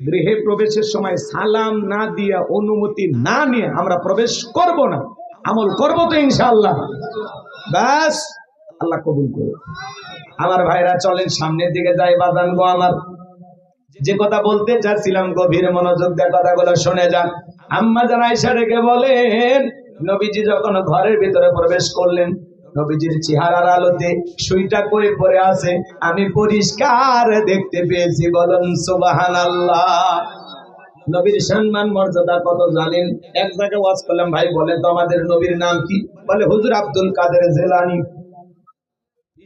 [SPEAKER 1] গৃহে প্রবেশের সময় সালাম না দিয়া, অনুমতি না নিয়ে আমরা প্রবেশ করব না। আমল করব তো ইনশাআল্লাহ। ব্যাস, আল্লাহ কবুল করুন। আমার ভাইরা চলেন সামনের দিকে যাই। বাদান গো আমার, যে কথা বলতে চাচ্ছিলাম গভীর মনোযোগ দিয়ে কথাগুলো শুনে যান। আম্মা জান আয়েশা রেখে বলেন, নবীজি যখন ঘরের ভিতরে প্রবেশ করলেন, নবীজির চেহারার আলোতে সুইটা করে পড়ে আছে, আমি পরিষ্কার দেখতে পেয়েছি। বলুন সুবহানাল্লাহ। নবীর সম্মান মর্যাদা কত জানেন? এক জায়গায় ওয়াজ করলাম, ভাই বলেন তো আমাদের নবীর নাম কি? বলে হুজুর আব্দুল কাদের জিলানী।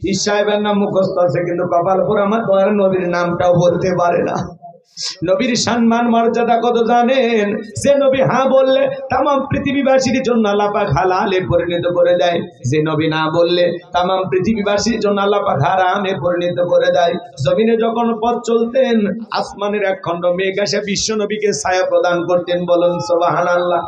[SPEAKER 1] পীর সাহেবের নাম মুখস্থ আছে, কিন্তু কপাল পর আমার দয়ার নবীর নামটাও বলতে পারে না। নবীর সম্মান মর্যাদা কত জানেন? যে নবী হ্যাঁ বললে তামাম পৃথিবীবাসীর জন্য আল্লাহ পাক হালালে পরিণত করে দেয়, যে নবী না বললে তামাম পৃথিবীবাসীর জন্য আল্লাহ পাক হারামে পরিণত করে দেয়। জমিনে যখন পথ চলতেন, আসমানের এক খণ্ড মেঘ এসে বিশ্ব নবীকে ছায়া প্রদান করতেন। বলুন সুবহানাল্লাহ।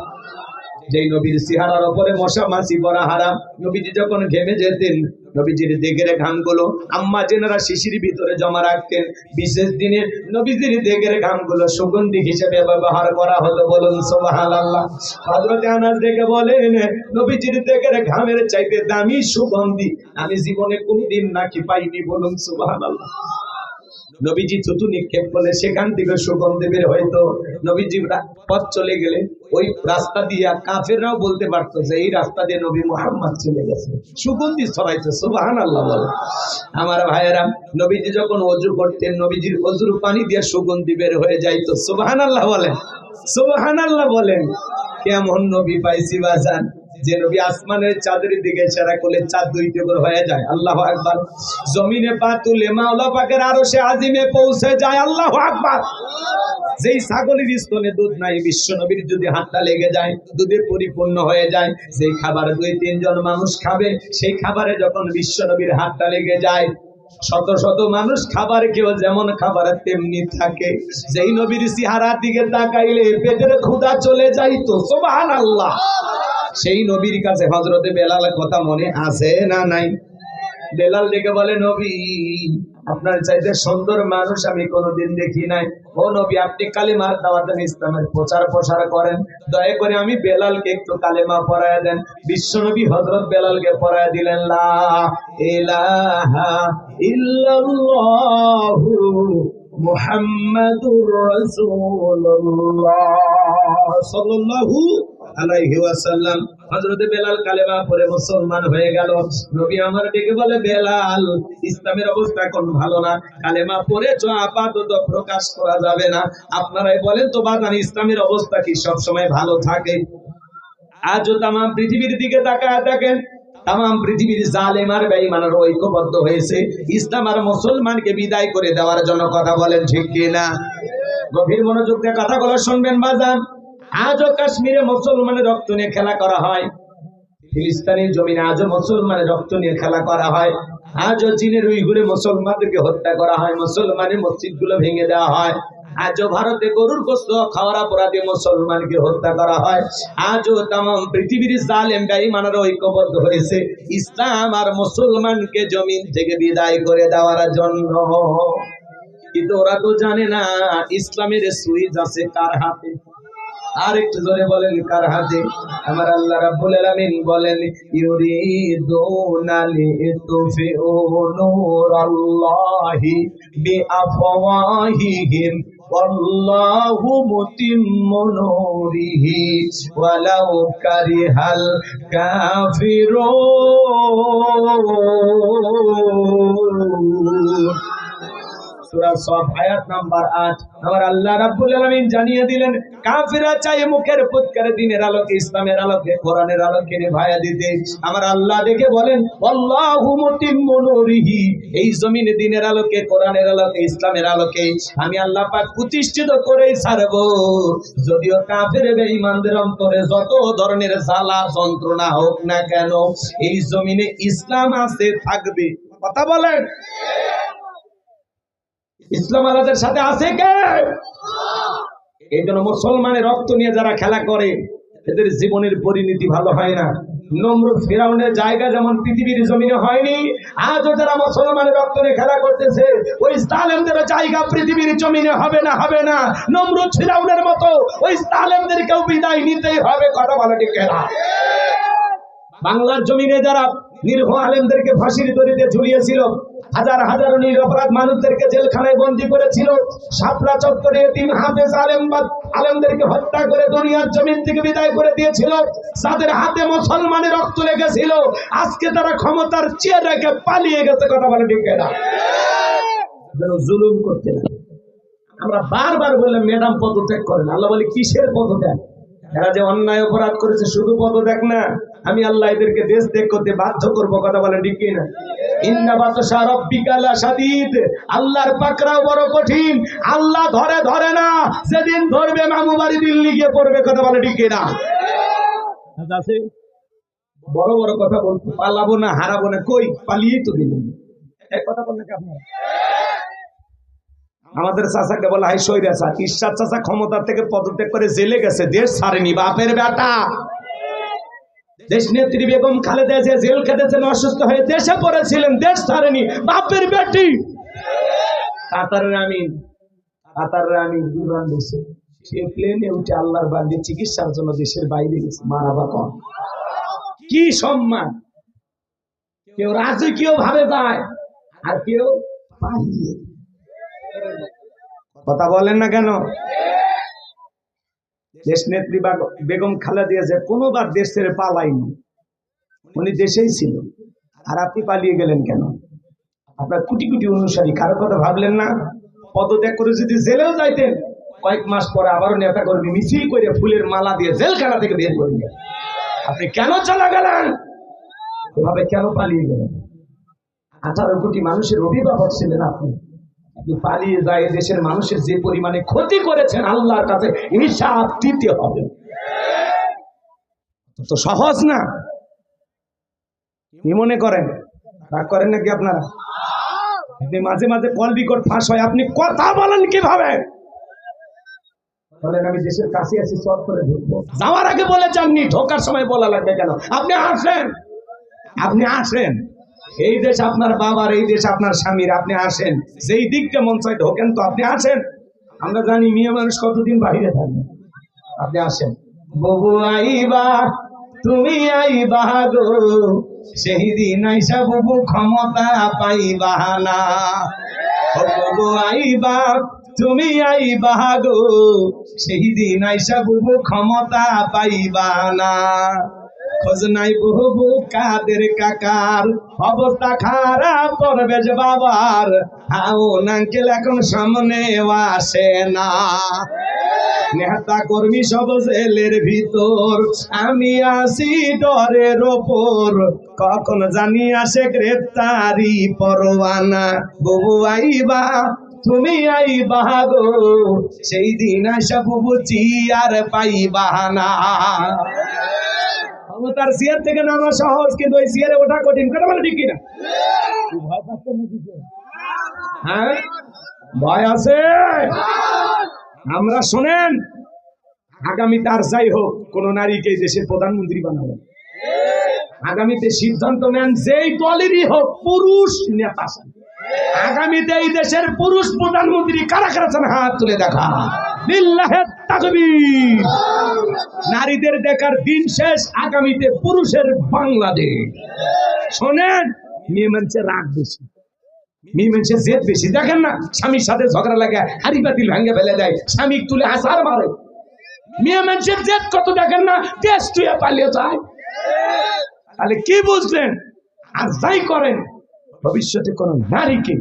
[SPEAKER 1] যেই নবীর চেহারার উপরে মশা মাছি পড়া হারাম, নবীজি যখন ঘেমে যেতেন, নবীজির দেগের ঘামগুলো আম্মা জেনারা শিশির ভিতরে জমা রাখতেন। বিশেষ দিনে নবীজির দেগের ঘামগুলো সুগন্ধি হিসেবে ব্যবহার করা হতো। বলুন সুবহানাল্লাহ। হযরত আনাস দেখে বলেন, নবীজির দেগের ঘামের চাইতে দামি সুগন্ধি আমি জীবনে কোনদিন নাকি পাইনি। বলুন সুবহানাল্লাহ। নবীজি থুতু নিক্ষেপ করলে সেখান থেকে সুগন্ধি বের হইতো। নবীজি পথ চলে গেলে ওই রাস্তা দিয়ে কাফেররাও বলতে পারতো যে এই রাস্তা দিয়ে নবী মুহাম্মদ চলে গেছে, সুগন্ধি ছড়াইতো। সুবহানাল্লাহ বলে। আমার ভাইয়েরা, নবীজি যখন ওযু করতেন, নবীজির ওযুর পানি দিয়ে সুগন্ধি বের হয়ে যাইতো। সুবহানাল্লাহ বলেন, সুবহানাল্লাহ বলেন। কেমন নবী পাইছি বাজান, যে নবী আসমানের চাঁদের দিকে ইশারা করলে চাঁদ 2 টুকরো হয়ে যায়। আল্লাহু আকবার। জমিনে পা তুলে মাওলা পাকের আরশে আজিমে পৌঁছে যায়। আল্লাহু আকবার। যেই ছাগলের স্তনে দুধ নাই, বিশ্ব নবীর যদি হাতটা লেগে যায়, দুধে পরিপূর্ণ হয়ে যায়। যেই খাবার 2-3 জন মানুষ খাবে, সেই খাবারে যখন বিশ্ব নবীর হাতটা লেগে যায়, শত শত মানুষ খাবার কেউ যেমন খাবার তেমনি থাকে। যেই নবীর চেহারার দিকে তাকাইলে পেটের ক্ষুধা চলে যাইতো। সুবহানাল্লাহ। সেই নবীর কাছে হযরতে বেলালের কথা মনে আছে না নাই? বেলাল ডেকে বলে, নবী আপনার চাইতে সুন্দর মানুষ আমি কোনোদিন দেখি নাই। ও নবী, আপনি কালেমার দাওয়াত দেন, ইসলামের প্রচার প্রসার করেন, দয়া করে আমি বেলালকে একটু কালেমা পড়ায়া দেন। বিশ্ব নবী হযরত বেলালকে পড়ায়া দিলেন, লা ইলাহা ইল্লাল্লাহু মুহাম্মাদুর রাসূলুল্লাহ সাল্লাল্লাহু আলাইহি ওয়াসাল্লাম। হযরত বেলাল কালেমা পড়ে মুসলমান হয়ে গেল। নবী আমার ডেকে বলে, বেলাল, ইসলামের অবস্থা এখন ভালো না, কালেমা পড়েছো আপাতত প্রকাশ করা যাবে না। আপনারাই বলেন তো বাজান, ইসলামের অবস্থা কি সব সময় ভালো থাকে? আজও তাম পৃথিবীর দিকে তাকায় দেখেন, তাম পৃথিবীর জালেম আর বেঈমানের ঐক্যবদ্ধ হয়েছে ইসলাম আর মুসলমানকে বিদায় করে দেওয়ার জন্য। কথা বলেন ঠিক কিনা? গভীর মনোযোগ দিয়ে কথাগুলো শুনবেন বাজান। আজও কাশ্মীরে মুসলমানের রক্ত নিয়ে খেলা করা হয়, ফিলিস্তিনের জমিনে আজও মুসলমানের রক্ত নিয়ে খেলা করা হয়, আজও চীনের উইঘুরে মুসলমানদেরকে হত্যা করা হয়, মুসলমানের মসজিদগুলো ভেঙে দেওয়া হয়, আজও ভারতে গরুর গোশত খাওয়ার অপরাধে মুসলমানকে হত্যা করা হয়। আজও তাম পৃথিবীর জালেম বেঈমানরা ঐক্যবদ্ধ হয়েছে ইসলাম আর মুসলমানকে জমিন থেকে বিদায় করে দেওয়ার জন্য। কিন্তু ওরা তো জানে না ইসলামের সুইচ আছে কার হাতে। আর একটু জোরে বলেন, কার হাতে? আমার আল্লাহ রাব্বুল আলামিন বলেন, ইউরিদুনা লিতুফিউ নূরাল্লাহি বিআফওয়াহিহিম ওয়াল্লাহু মুতিম্মু নূরিহি ওয়ালাউ কারিহাল কাফিরুন। সূরা সফ আয়াত নাম্বার ৮। আমার আল্লাহ রাব্বুল আলামিন জানিয়ে দিলেন, কাফিররা চায় মুখের ফুৎকারে দিনের আলোকে, ইসলামের আলোকে, কোরআনের আলোকে নিভায়া দিতে। আমার আল্লাহ দেখে বলেন, আল্লাহু মুতিম্মু নূরিহি, এই জমিনে দিনের আলোকে, কোরআনের আলোকে, ইসলামের আলোকে আমি আল্লাহ পাক প্রতিষ্ঠিত করেই ছাড়ব। যদিও কাফির বেঈমানদের অন্তরে যত ধরনের জ্বালা যন্ত্রণা হোক না কেন, এই জমিনে ইসলাম আছে, থাকবে। কথা বলেন, ইসলাম আলাদের সাথে আছে কে? এই জন্য মুসলমানের রক্ত নিয়ে যারা খেলা করে এদের জীবনের পরিণতি ভালো হয় না। নমরুদ ফিরাউনের জায়গা যেমন পৃথিবীর জমিনে হয়নি, আজও যারা মুসলমানের রক্ত নিয়ে খেলা করতেছে ওই জালেমদের জায়গা পৃথিবীর জমিনে হবে না, হবে না। নমরুদ ফিরাউনের মতো ওই জালেমদেরকেও বিদায় নিতেই হবে। কথা বলা ঠিক না? বাংলার জমিনে যারা নিরীহ আলেমদেরকে ফাঁসির দড়িতে ঝুলিয়েছিল, হাজার হাজার নিরপরাধ মানুষদেরকে জেলখানায় বন্দী করেছিল, শাপলা চত্বরে এতিম হাফেজ আলেমদেরকে হত্যা করে দুনিয়ার জমিন থেকে বিদায় করে দিয়েছিল, যাদের হাতে মুসলমানের রক্ত লেগেছিল, আজকে তারা ক্ষমতার চেয়ার রেখে পালিয়ে গেছে। কথা বলে ঠিক না? যেন জুলুম করতে না। আমরা বারবার বললাম ম্যাডাম পদত্যাগ করেন। আল্লাহ বলে, কিসের পদত্যাগ? এরা যে অন্যায় অপরাধ করেছে শুধু পদত্যাগ না, আমি আল্লাহ এদেরকে দেশ ত্যাগ করতে বাধ্য করব। কথা বলে ঠিক না? ইন্না বাতশা রাব্বিকা লাশাদীদ, আল্লাহর পাকড়াও বড় কঠিন। আল্লাহ ধরে ধরে না, সেদিন ধরবে মামু বাড়ি দিল্লি গিয়ে পড়বে। কথা বলে ঠিক না? আছে বড় বড় কথা বলতে, পালাবো না, হারাবো না, কই পালিয়ে তো দিলেন। এক কথা বলেন কি আপনারা? আমাদের চাচাকে বলা হয় স্বৈরাচার। ঈশ্বর চাচা ক্ষমতার থেকে পদত্যাগ করে জেলে গেছে, দেশ ছাড়েনি। বাপের বেটা দেশ নেত্রী বেগম খালেদা যে জেল খেটেছেন, অসুস্থ হয়ে দেশে পড়েছিলেন, দেশ ছাড়েনি। বাপের বেটি কাতারের আমিন বিমান দেশে, সে প্লেনে উঠে আল্লাহর বান্দি চিকিৎসার জন্য দেশের বাইরে গেছে। মারাবা কম, কি সম্মান! কেউ রাজকীয় ভাবে যায় আর কেউ পালিয়ে। কথা বলেন না কেন? দেশ নেত্রী বেগম খালেদা জিয়া কোনোবার দেশ ছেড়ে পালাইনি, উনি দেশেই ছিল। আর আপনি পালিয়ে গেলেন কেন? আপনার কোটি কোটি অনুসারী, কারো কথা ভাবলেন না? পদত্যাগ করে যদি জেলেও যাইতেন, কয়েক মাস পরে আবারও নেতা কর্মী মিছিল করে ফুলের মালা দিয়ে জেলখানা থেকে বের করলেন। আপনি কেন চলে গেলেন? এভাবে কেন পালিয়ে গেলেন? 18 কোটি মানুষের অভিভাবক ছিলেন আপনি। পালিয়ে যায় দেশের মানুষের যে পরিমাণে ক্ষতি করেছেন, আল্লাহর কাছে হিসাব দিতে হবে। তো সহজ না। কি মনে করেন? রাগ করেন নাকি আপনারা? আপনি মাঝে মাঝে কল রেকর্ড ফাঁস হয়, আপনি কথা বলেন কিভাবে? বলেন আমি দেশের কাছে আছি, চট করে ঢুকবো। যাওয়ার আগে বলে যাননি, ঢোকার সময় বলা লাগবে কেন? আপনি আসেন, আপনি আসেন। এই দেশ আপনার বাবার, এই দেশ আপনার স্বামীর, আপনি আসেন। যেই দিকটা মন চায় ঢোকেন, তো আপনি আসেন। আমরা জানি মেয়ে মানুষ কতদিন বাহিরে থাকবে, আপনি আসেন। ববু আইবা, তুমি আইবা গো, সেই দিন আইসা ববু ক্ষমতা পাইবা না। ববু আইবা, তুমি আইবা গো, সেই দিন আইসা বুবু ক্ষমতা পাইবা না। খোঁজ নাই বুবু কাদের কাকার, অবস্থা খারাপ করবে যে বাবার, হাউন আঙ্কেল এখন সামনে আসে না। নেতা কর্মী সব জেলের ভিতর, আমি আসি ডরের ওপর, কখন জানি আসে গ্রেফতারি পরোয়ানা। বুবু আইবা, তুমি আইবা গো, সেই দিন আসা বুবু চিয়ার পাইবা না। তার চেয়ার থেকে নামা সহজ, কিন্তু ওই চেয়ারে ওঠা কঠিন। কথা বলে ঠিক কিনা? হ্যাঁ, ভয় আছে। আমরা শোনেন, আগামীতে আর যাই হোক কোন নারীকে দেশের প্রধানমন্ত্রী বানাবো। আগামীতে সিদ্ধান্ত নেন যেই দলেরই হোক, পুরুষ নেতা। আগামীতে এই দেশের পুরুষ প্রধানমন্ত্রী কারা কারা চান? হাত তুলে দেখা। লিল্লাহে তাকবীর। নারীদের দেখার দিন শেষ, আগামীতে পুরুষের বাংলাদেশ। শোনেন, মেয়ে মানুষের রাগ বেশি, মেয়ে মানুষের জেদ বেশি। দেখেন না, স্বামীর সাথে ঝগড়া লাগে, হাড়ি বাতিল ভেঙে ফেলে দেয়, স্বামী তুলে হাসার মারে। মেয়ে মানুষের জেদ কত দেখেন না, দেশ তুই পালিয়ে যায়। তাহলে কি বুঝলেন? আর যাই করেন, ভবিষ্যতে কোন নারীকে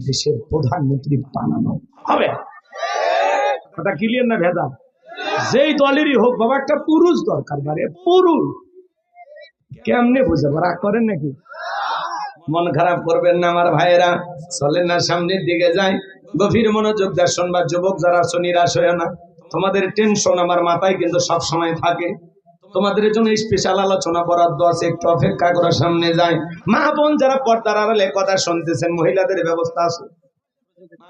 [SPEAKER 1] দেশের প্রধানমন্ত্রী বানানো হবে। কথা ক্লিয়ার না ভেদা? যেই দলেরই হোক বাবা, একটা পুরুষ দরকার। মানে পুরুষ কেমনে বুঝাবো? রাগ করেন নাকি? মন খারাপ করবেন না আমার ভাইয়েরা, চলেন না সামনের দিকে যাই। গভীর মনোযোগ দিয়ে শুনবা যুবক যারা আছো, নিরাশ হয়ে না। তোমাদের টেনশন আমার মাথায় কিন্তু সব সময় থাকে। তোমাদের জন্য স্পেশাল আলোচনা বরাদ্দ আছে, একটু অপেক্ষা করে সামনে যাই। মা বোন যারা পর্দার আড়ালে কথা শুনতেছেন, মহিলাদের ব্যবস্থা আছে,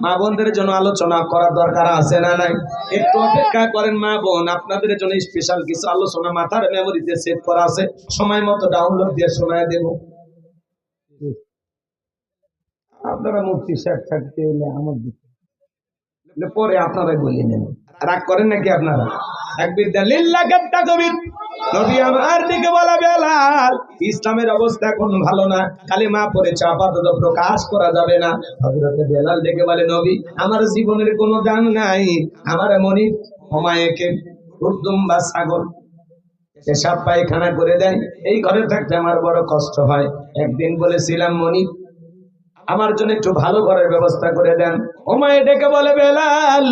[SPEAKER 1] মা বোনদের জন্য আলোচনা করার দরকার আছে না নাই? একটু অপেক্ষা করেন মা বোন, আপনাদের জন্য স্পেশাল কিছু আলোচনা মাথার মেমোরিতে সেট করা আছে, সময় মতো ডাউনলোড দিয়ে শোনায় দেব। আপনারা মুফতি সাহেব থাকতে এলে আমার দিকে পরে আপনারাই বলে নেন। রাগ করেন নাকি আপনারা? তাকবীর দেন, লিল্লাহি তাকবীর। নবী আমার দিকে বলা, বেলাল, ইসলামের অবস্থা এখন ভালো না, কালেমা পড়েছে, আপাতত প্রকাশ করা যাবে না। হযরতে বেলাল দেখে বলে, নবী আমার জীবনের কোনো দাম নাই, আমার মনি হুমায়ুনকে উর্দুম বা ছাগল পেশাব পায়খানা করে দেয়, এই ঘরে থাকতে আমার বড় কষ্ট হয়। একদিন বলেছিলাম, মনি আমার জন্য একটু ভালো ঘরের ব্যবস্থা করে দেন। হুমায়ুন ডেকে বলে, বেলাল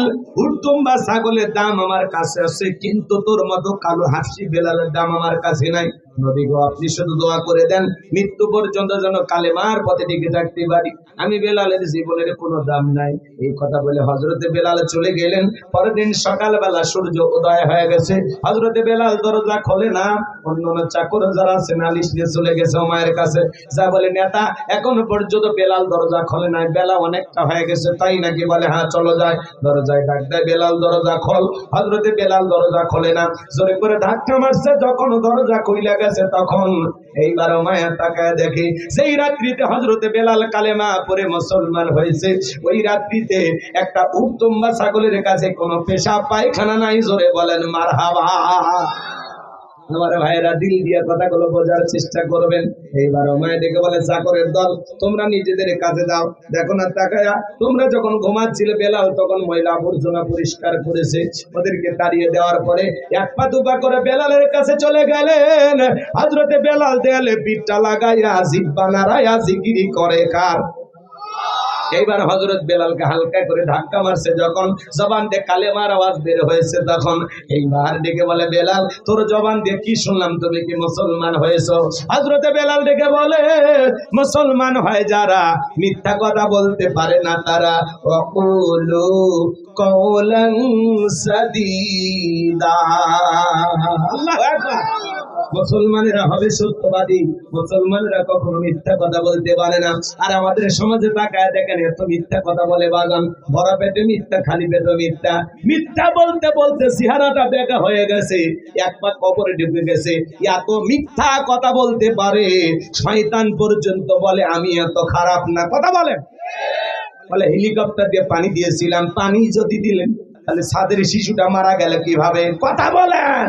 [SPEAKER 1] উর্দুম বা ছাগলের দাম আমার কাছে আছে, কিন্তু তোর মতো কালো হাসি বেলালের দাম আমার কাছে নাই। নবী গো, আপনি শুধু দোয়া করে দেন মৃত্যু পর্যন্ত যেন কালেমার পথে টিকে থাকতে পারি, আমি বেলালের জীবনের কোনো দাম নাই। এই কথা বলে হযরতে বেলাল চলে গেলেন। পরের দিন সকালবেলা সূর্য উদয় হয়ে গেছে, হযরতে বেলাল দরজা খোলে না। অন্যান্য চাকর যারা আছে নালিশ নিয়ে চলে গেছে হুমায়ুনের কাছে, যা বলে, নেতা এখনো পর্যন্ত বেলাল দরজা খোলে নাই, বেলা অনেকটা হয়ে গেছে, তাই নাকি? বলে, হ্যাঁ চলো যায়। দরজায় ডাক দেয়, বেলাল দরজা খোল। হযরতে বেলাল দরজা খোলে না, জোরে করে ধাক্কা মারছে। যখন দরজা খুইলা গেছে, তখন এইবার মায়া তাকায় দেখে, সেই রাত্রিতে হযরতে বেলাল কালেমা পড়ে মুসলমান হয়েছে, ওই রাত্রিতে একটা উত্তম বা ছাগলের কাছে কোনো পেশাব পায়খানা নাই। জোরে বলেন মারহাবা। আমার ভাইরা দিল দিয়ে কথাগুলো বোঝার চেষ্টা করবেন। এইবার মায়ের ডেকে বলে, চাকরের দল তোমরা নিজেদের কাজে দাও। দেখো না তাকায়া, তোমরা যখন ঘুমাচ্ছিলে বেলাল তখন ময়লা আবর্জনা পরিষ্কার করেছে, ওদেরকে তাড়িয়ে দেওয়ার পরে এক পা দুপা করে বেলালের কাছে চলে গেলেন। হযরতে বেলাল দেয়ালে পিঠটা লাগাইয়া জিহ্বা নাড়াইয়া জিকিরি করে কার? এইবার হযরত বেলালকে হালকা করে ধাক্কা মারছে, যখন জবান দিয়ে কালেমার আওয়াজ বের হয়েছে, তখন এইবার ডেকে বলে, বেলাল তোর জবান দিয়ে কি শুনলাম, তুমি কি মুসলমান হয়েছো? হযরতে বেলাল ডেকে বলে, মুসলমান হয় যারা মিথ্যা কথা বলতে পারে না তারা, ওয়াকুলু কওলান সাদীদা। আল্লাহু আকবার। মুসলমানেরা হবে সত্যবাদী, মুসলমানেরা কখনো মিথ্যা কথা বলতে পারে না। আর আমাদের সমাজে তাকায় দেখেন, এত মিথ্যা কথা বলে বাগান, ভরা পেটে মিথ্যা, খালি পেটে মিথ্যা। মিথ্যা বলতে বলতে চেহারাটা বেঁকা হয়ে গেছে, এক পা কবরে ঢুকে গেছে। এত মিথ্যা কথা বলতে পারে, শয়তান পর্যন্ত বলে আমি এত খারাপ না। কথা বলেন। বলে, হেলিকপ্টার দিয়ে পানি দিয়েছিলাম, পানি যদি দিলেন তাহলে ছাদের শিশুটা মারা গেল কিভাবে? কথা বলেন।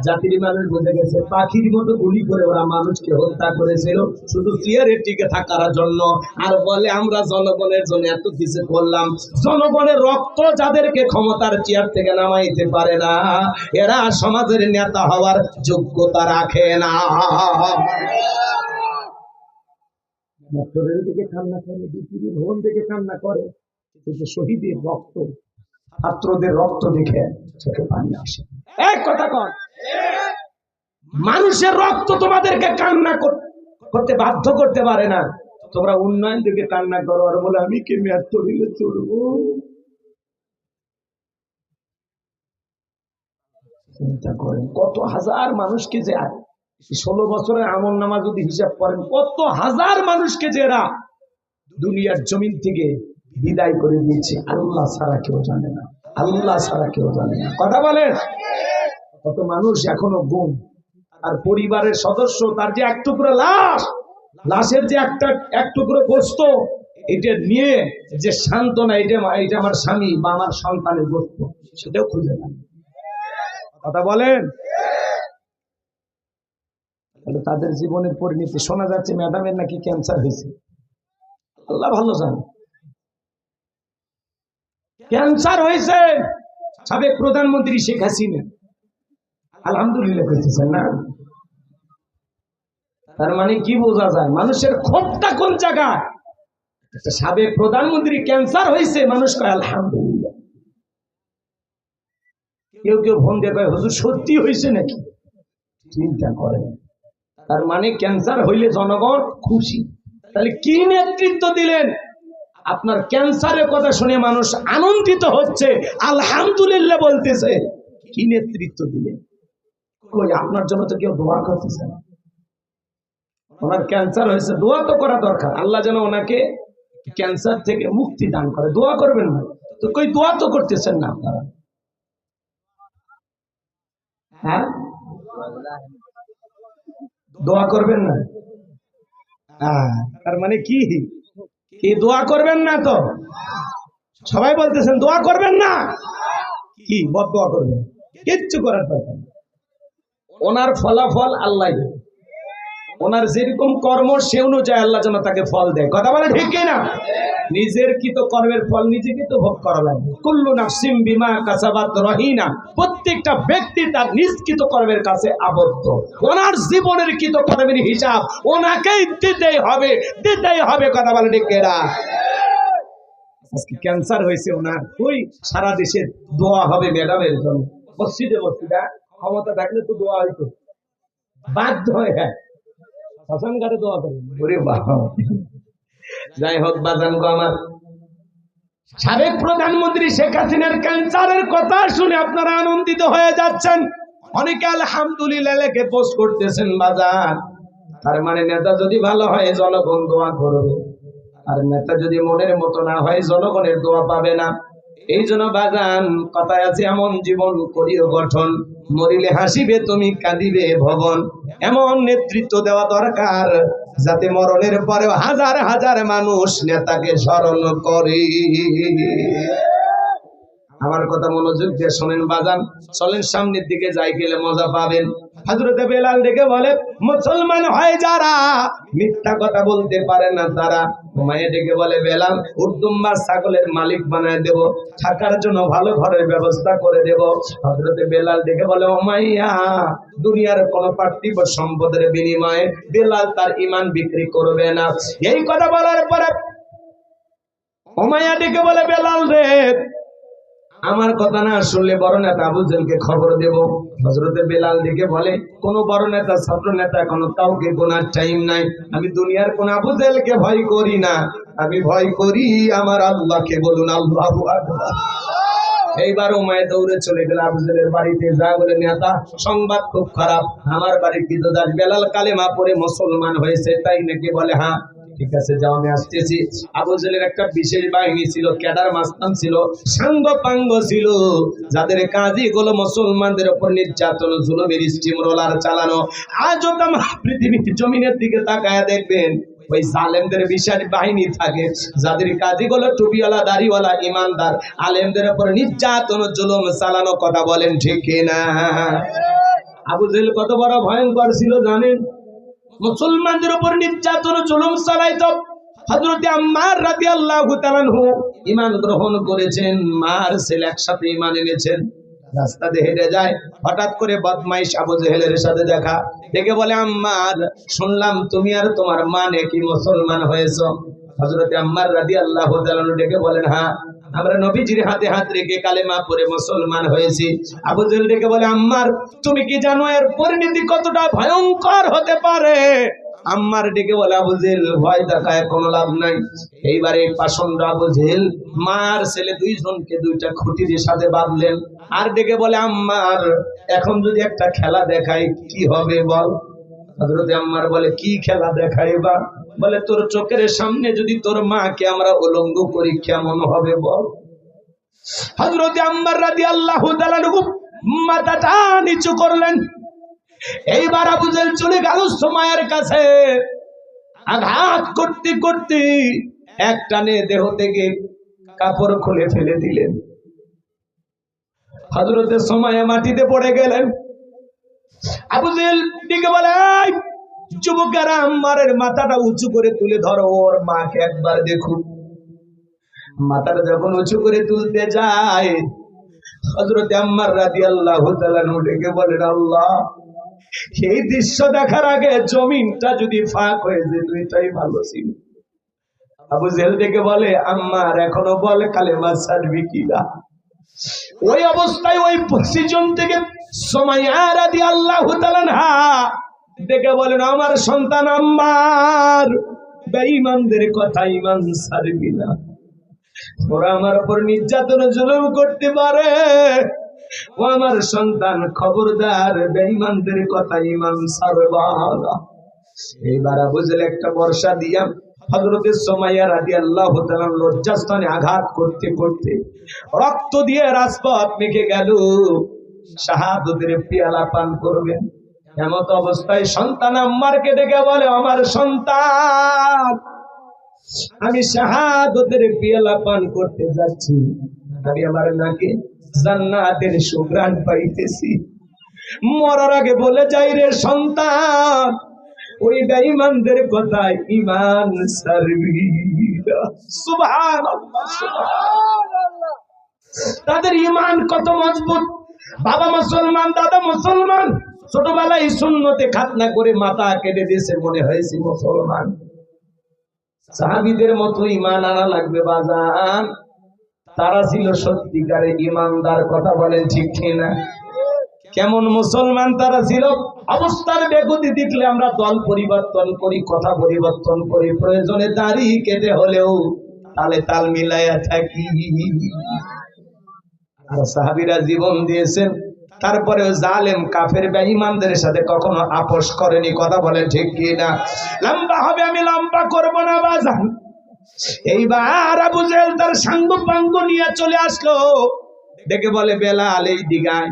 [SPEAKER 1] জাতির মানুষ বুঝে গেছে পাখির মতো গুলি করে ওরা মানুষকে হত্যা করেছিল শুধু চেয়ারে টিকে থাকার জন্য। আর বলে আমরা জনগণের জন্য এত কিছু করলাম। জনগণের রক্ত যাদেরকে ক্ষমতার চেয়ার থেকে নামাইতে পারে না, এরা সমাজের নেতা হওয়ার যোগ্যতা রাখে না। মোটরের দিকে কান্না করে, বিপিবি ভবন থেকে কান্না করে, কিন্তু শহীদের রক্ত, ছাত্রদের রক্ত দেখে চোখে পানি আসে। এক কথা কর, মানুষের রক্ত তোমাদেরকে কান্না করতে বাধ্য করতে পারে না। তোমরা উন্নয়ন থেকে কান্না করো আর বলে আমি কি মেয়াদ তরিলে চলবো। চিন্তা করেন কত হাজার মানুষকে যে 16 বছরের আমল নামা যদি হিসাব করেন, কত হাজার মানুষকে যে এরা দুনিয়ার জমিন থেকে বিদায় করে দিয়েছে। আল্লাহ ছাড়া কেউ জানে না, আল্লাহ ছাড়া কেউ জানে না। কথা বলেন, কত মানুষ এখনো গুম। আর পরিবারের সদস্য তার যে এক টুকরো লাশ, লাশের যে এক টুকরো গোস্ত, এটা নিয়ে যে সান্ত্বনা, এটা আমার স্বামী বা আমার সন্তানের গোস্ত, সেটাও খুঁজে না। কথা বলেন, তাদের জীবনের পরিণতি। শোনা যাচ্ছে ম্যাডামের নাকি ক্যান্সার হয়েছে, আল্লাহ ভালো জানে। ক্যান্সার হয়েছে সাবেক প্রধানমন্ত্রী শেখ হাসিনা, আলহামদুলিল্লাহ কইতেছেন না। তার মানে কি বোঝা যায় মানুষের ক্ষোভটা কোন জায়গায়। সাবেক প্রধানমন্ত্রী ক্যান্সার হয়েছে, মানুষ কয় আলহামদুলিল্লাহ। কেউ কেউ ফোন দিয়ে কয় হুজুর সত্যি হয়েছে নাকি। চিন্তা করেন, তার মানে ক্যান্সার হইলে জনগণ খুশি। তাহলে কি নেতৃত্ব দিলেন? আপনার ক্যান্সারের কথা শুনে মানুষ আনন্দিত হচ্ছে, আলহামদুলিল্লাহ বলতেছে। কি নেতৃত্ব দিলেন? কই আপনার জন্য তো কেউ দোয়া করতেছে না। ওনার ক্যান্সার হয়েছে, দোয়া তো করা দরকার, আল্লাহ যেন ওনাকে ক্যান্সার থেকে মুক্তি দান করে। দোয়া করবেন না তো, কই দোয়া তো করতেছেন না আপনারা। হ্যাঁ, দোয়া করবেন না। তার মানে কি দোয়া করবেন না? তো সবাই বলতেছেন দোয়া করবেন না, কি বদ দোয়া করবেন? কিচ্ছু করার দরকার। ওনার ফলাফল আল্লাহ, ওনার যেরকম কর্ম সে অনুযায়ী আল্লাহ যেন তাকে ফল দেয়। কথা বলে ঠিক কিনা? নিজের কৃত কর্মের ফল নিজেকে তো ভোগ করা লাগবে। কুল্লু নাফসিন বিমা কাসাবাত রহিনা, প্রত্যেকটা ব্যক্তি তার নিজ কৃত কর্মের কাছে আবদ্ধ। ওনার জীবনের কৃত কর্মের হিসাব ওনাকেই দিতেই হবে, দিতেই হবে। কথা বলে ঠিক কিনা? আজকে ক্যান্সার হয়েছে ওনার, ওই সারা দেশে দোয়া হবে ম্যাডামের জন্য। মসজিদে মসজিদে ক্ষমতা থাকলে তো দোয়া হইতো, বাধ্য হয়ে। হ্যাঁ, শ্মশান ঘাটে দোয়া করেন। যাই হোক বাজান গো আমার, সাবেক প্রধানমন্ত্রী শেখ হাসিনার ক্যান্সারের কথা শুনে আপনারা আনন্দিত হয়ে যাচ্ছেন, অনেকে আলহামদুলিল্লাহ লেখে পোস্ট করতেছেন বাজান। তার মানে নেতা যদি ভালো হয় জনগণ দোয়া করবে, আর নেতা যদি মনের মতো না হয় জনগণের দোয়া পাবে না। এই জন্য বাজান কথায় আছে, এমন জীবন করিও গঠন, মরিলে হাসিবে তুমি কাঁদিবে ভবন। এমন নেতৃত্ব দেওয়া দরকার যাতে মরণের পরেও হাজার হাজার মানুষ নেতাকে স্মরণ করে। আমার কথা মনোযোগ দিয়ে শোনেন বাজান, চলেন সামনের দিকে যাই, গেলে মজা পাবেন। হযরতে বেলাল ডেকে বলে, মুসলমান হয় যারা মিথ্যা কথা বলতে পারে না তারা। উমাইয়া ডেকে বলে, বেলাল উর্দুম্বা ছাগলের মালিক বানায় দেব, থাকার জন্য ভালো ঘরের ব্যবস্থা করে দেব। হযরতে বেলাল ডেকে বলে, উমাইয়া দুনিয়ার কোন পার্থিব সম্পদের বিনিময়ে বেলাল তার ঈমান বিক্রি করবে না। এই কথা বলার পরে উমাইয়া ডেকে বলে, বেলাল রে, আমার কথা না শুনলে বড় নেতা আবু জেলকে খবর দেব। হযরতে বেলাল ডেকে বলে, কোন বড় নেতা ছাত্র নেতা কোনো কাউকে গোনার টাইম নাই। আমি দুনিয়ার কোন আবু জেলকে ভয় করি না, আমি ভয় করি আমার আল্লাহকে। বলুন আল্লাহু আকবার। এইবার উমাইয়া দৌড়ে চলে গেল আবু জেলের বাড়িতে। যা বলে, নেতা সংবাদ খুব খারাপ, আমার বাড়ির কৃতদাস বেলাল কালেমা পড়ে মুসলমান হয়েছে। তাই নাকি? বলে হ্যাঁ। ঠিক আছে, যাও আমি আসতেছি। আবু জেলের একটা বিশেষ বাহিনী ছিল, ক্যাডার মাস্তান ছিল, সাঙ্গ পাঙ্গ ছিল, যাদের কাজই গুলো মুসলমানদের উপর নির্যাতন জুলুমের স্টিম রোলার চালানো। আজও পৃথিবীর জমিনের দিকে তাকায় দেখবেন ওই জালেমদের বিশাল বাহিনী থাকে, যাদের কাজই গুলো টুপিওয়ালা দাড়িওয়ালা ইমানদার আলেমদের উপর নির্যাতন জুলুম চালানো। কথা বলেন ঠিক কিনা? আবু জেহেল কত বড় ভয়ঙ্কর ছিল জানেন? মুসলমানদের উপর নির্যাতন জুলুম চালাইতো। হযরত আম্মার রাদিয়াল্লাহু তাআলা আনহু ঈমান গ্রহণ করেছেন, মার ছেলে একসাথে ঈমান এনেছেন। রাস্তা দিয়ে হেঁটে যায়, হঠাৎ করে বদমাইশ আবু জেহেলের সাথে দেখা, ডেকে বলে, আম্মার, শুনলাম তুমি আর তোমার মা নাকি মুসলমান হয়েছো। হযরত আম্মার রাদিয়াল্লাহু তাআলা আনহু ডেকে বলেন, হ্যাঁ, আমরা নবীজির হাতে হাত রেখে কালেমা পড়ে মুসলমান হয়েছি। আবু জেহেল ডেকে বলে, আম্মার, তুমি কি জানো এর পরিণতি কতটা ভয়ঙ্কর হতে পারে? আম্মার ডেকে বলে, আবু জেহেল, ভয় দেখায় কোনো লাভ নাই। এইবারে পাষণ্ড আবু জেহেল মার ছেলে দুইজনকে দুইটা খুঁটির সাথে বাঁধলেন, আর ডেকে বলে, আম্মার, এখন যদি একটা খেলা দেখাই কি হবে বল? হযরত আম্মার বলে, কি খেলা দেখাইবা? বলে, তোর চোখের সামনে যদি তোর মাকে আমরা উলঙ্গ করি কেমন হবে বল? হযরত আম্মার রাদিয়াল্লাহু তাআলা মাথাটা নিচু করলেন। এইবার আবু জেহেল চলে গেল সময়ের কাছে, আঘাত করতে করতে এক টানে দেহ থেকে কাপড় খুলে ফেলে দিলেন। হযরতের সময় মাটিতে পড়ে গেলেন। আবু জেহেল দিকে বলে, এই যুবকেরা, আম্মারের মাথাটা উঁচু করে তুলে ধরো, ওর মাকে একবার দেখুন। মাথাটা যখন উঁচু করে তুলতে যায়, হযরত আম্মার রাদিয়াল্লাহু তাআলা ডেকে বলেন, আল্লাহ, এই দৃশ্য দেখার আগে জমিনটা যদি ফাঁক হয়ে যেত এটাই ভালো ছিল। আবু জেহেল ডেকে বলে, আম্মার, এখনো বল কালেমা ছাড়বি কিনা? ওই অবস্থায় ওই পজিশন থেকে সুমাইয়া রাদিয়াল্লাহু তাআলা আনহা ডেকে বলেন, আমার সন্তান আম্মার, বেঈমানদের কথা ঈমান ছাড়বি না। ওরা আমার উপর নির্যাতন জুলুম করতে পারে, ও আমার সন্তান, খবরদার, বেঈমানদের কথা ঈমান ছাড়বা না। এইবার আবু জেহেল একটা বর্ষা দিয়া হযরত সুমাইয়া রাদিয়াল্লাহু তাআলা লজ্জাস্থানে আঘাত করতে করতে রক্ত দিয়ে রাজপথ মেখে গেল। শাহাদাতের পেয়ালা পান করবেন এমত অবস্থায় সন্তান আম্মারকে ডেকে বলে, আমার সন্তান, আমি শাহাদাতের পেয়ালা পান করতে যাচ্ছি, আমি আমার নাকে জান্নাতের সুঘ্রাণ পাইতেছি। মরার আগে বলে যাই রে সন্তান, ওই বেঈমানদের কথায় ঈমান ছাড়বি না। সুবহানাল্লাহ, সুবহানাল্লাহ। তাদের ঈমান কত মজবুত! বাবা মুসলমান, দাদা মুসলমান, ছোটবেলায় সুন্নতে খাতনা করে মাথা কেটে দিয়েছে, মনে হয়েছে মুসলমান। সাহাবীদের মতো ঈমান আনা লাগবে বাজান। তারা ছিল সত্যিকারের ঈমানদার, কথা বলেন ঠিক কিনা? কেমন মুসলমান তারা ছিল! অবস্থার বেগতি দেখলে আমরা দল পরিবর্তন করি, কথা পরিবর্তন করি, প্রয়োজনে দাড়ি কেটে হলেও তালে তাল মিলাইয়া থাকি। আর সাহাবীরা জীবন দিয়েছেন, তারপরেও জালেম কাফের বেঈমানদের সাথে কখনো আপোষ করেনি, কথা বলে ঠিক কিনা? লম্বা হবে, আমি লম্বা করব না বাজান। এইবার আবু জেহেল তার সাঙ্গ পাঙ্গ নিয়ে চলে আসলো, ডেকে বলে, বেলাল, এই দিগায়,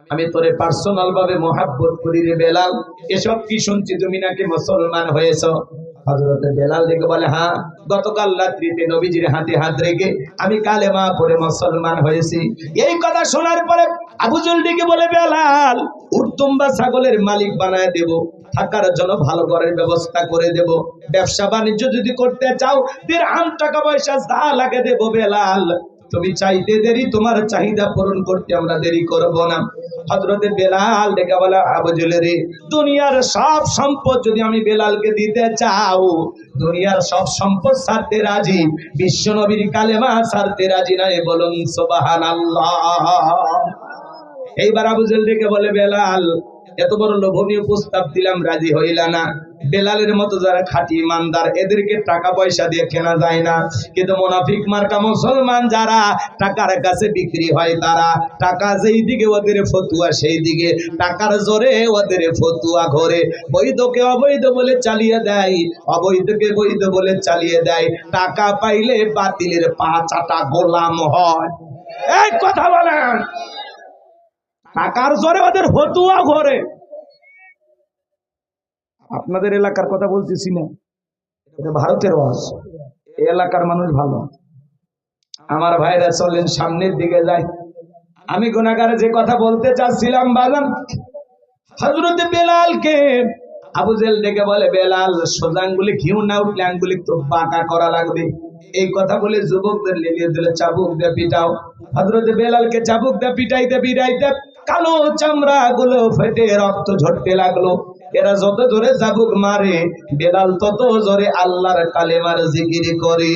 [SPEAKER 1] আমি তোরে পার্সোনাল ভাবে মহাব্বত করি রে বেলাল। এসব কি শুনছি, তুমি নাকি মুসলমান হয়েছো? হযরত বেলাল ডেকে বলে, হ্যাঁ, গতকাল রাত্রিতে নবীজির হাতে হাত রেখে আমি কালেমা পড়ে মুসলমান হয়েছি। এই কথা শোনার পরে আবু জেহেল ডেকে বলে, বেলাল, উত্তম বা ছাগলের মালিক বানায় দেব, থাকার জন্য ভালো ঘরের ব্যবস্থা করে দেব, ব্যবসা বাণিজ্য যদি করতে চাও দিরহাম টাকা পয়সা যা লাগে দেব। বেলাল, তুমি চাইতে দেরি, তোমার চাহিদা পূরণ করতে আমরা দেরি করব না। হযরতে বেলাল ডেকে বলে, আবু জেহেল রে, দুনিয়ার সব সম্পদ যদি আমি বেলালকে দিতে চাও, দুনিয়ার সব সম্পদ ছাড়তে রাজি, বিশ্ব নবীর কালেমা ছাড়তে রাজি নাই, বলুন সুবহানাল্লাহ। এইবার আবু জেহেল ডেকে বলে, বেলাল, এত বড় লোভনীয় প্রস্তাব দিলাম, রাজি হইলা না। বেলালের মতো যারা খাঁটি ইমানদার, এদেরকে টাকা পয়সা দিয়ে কেনা যায় না, কিন্তু মুনাফিক মার্কা মুসলমান যারা টাকার কাছে বিক্রি হয়, তারা টাকা যেই দিকে ওদের ফতুয়া সেই দিকে, টাকার জোরে ওদের ফতুয়া ঘরে, বৈধকে অবৈধ বলে চালিয়ে দেয়, অবৈধকে বৈধ বলে চালিয়ে দেয়, টাকা পাইলে বাতিলের পা চাটা গোলাম হয়। এই কথা বলেন, টাকার জোরে ওদের ফতুয়া ঘরে। আপনাদের এলাকার কথা বলতেছি না, এটা ভারতের ওয়াজ। এই এলাকার মানুষ ভালো। আমার ভাইরা চলেন সামনের দিকে যাই। আমি গুনাহগার যে কথা বলতে চাচ্ছিলাম বাজান, হযরতে বেলালকে আবু জেহেল ডেকে বলে, বেলাল সোজা আঙ্গুলে ঘিউ না উঠলে আঙ্গুলি তো বাঁকা করা লাগবে। এই কথা বলে যুবকদের লেলিয়ে দিল, চাবুক দিয়ে পিটাও। হযরতে বেলালকে চাবুক দিয়ে পিটাইতে পিটাইতে কালো চামড়া গুলো ফেটে রক্ত ঝরতে লাগলো। এরা যত জোরে চাবুক মারে, বেলাল তত জোরে আল্লাহর কালেমার জিকির করে।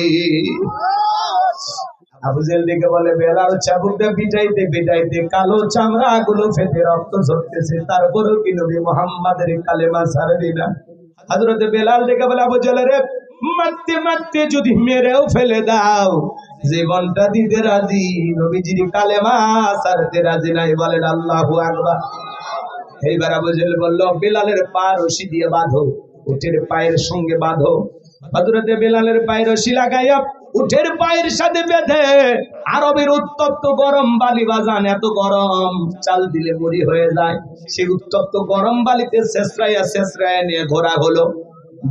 [SPEAKER 1] আবু জেহেল ডেকে বলে, বেলাল চাবুক দিয়ে পিটাইতে পিটাইতে কালো চামড়া গুলো ফেটে রক্ত ঝরতেছে, তারপরেও কি নবী মুহাম্মাদের কালেমা ছাড়বি না? হযরতে বেলাল ডেকে বলে, আবু জেহেল রে, মারতে মারতে যদি মেরেও ফেলে দাও, জীবনটা দিতে রাজি, নবীজির কালেমা ছাড়তে রাজি নাই। বলেন আল্লাহু আকবার। এইবার আবু জেহেল বলল, বেলালের পা রশি দিয়ে বাঁধো, উটের পায়ের সঙ্গে বাঁধো। হযরতে বেলালের পায়ের রশি লাগাইয়া উটের পায়ের সাথে বেঁধে আরবের উত্তপ্ত গরম বালি, বাজান এত গরম চাল দিলে মুড়ি হয়ে যায়, সেই উত্তপ্ত গরম বালিতে ছেঁচড়াইয়া ছেঁচড়াইয়া নিয়ে ঘোরা হলো।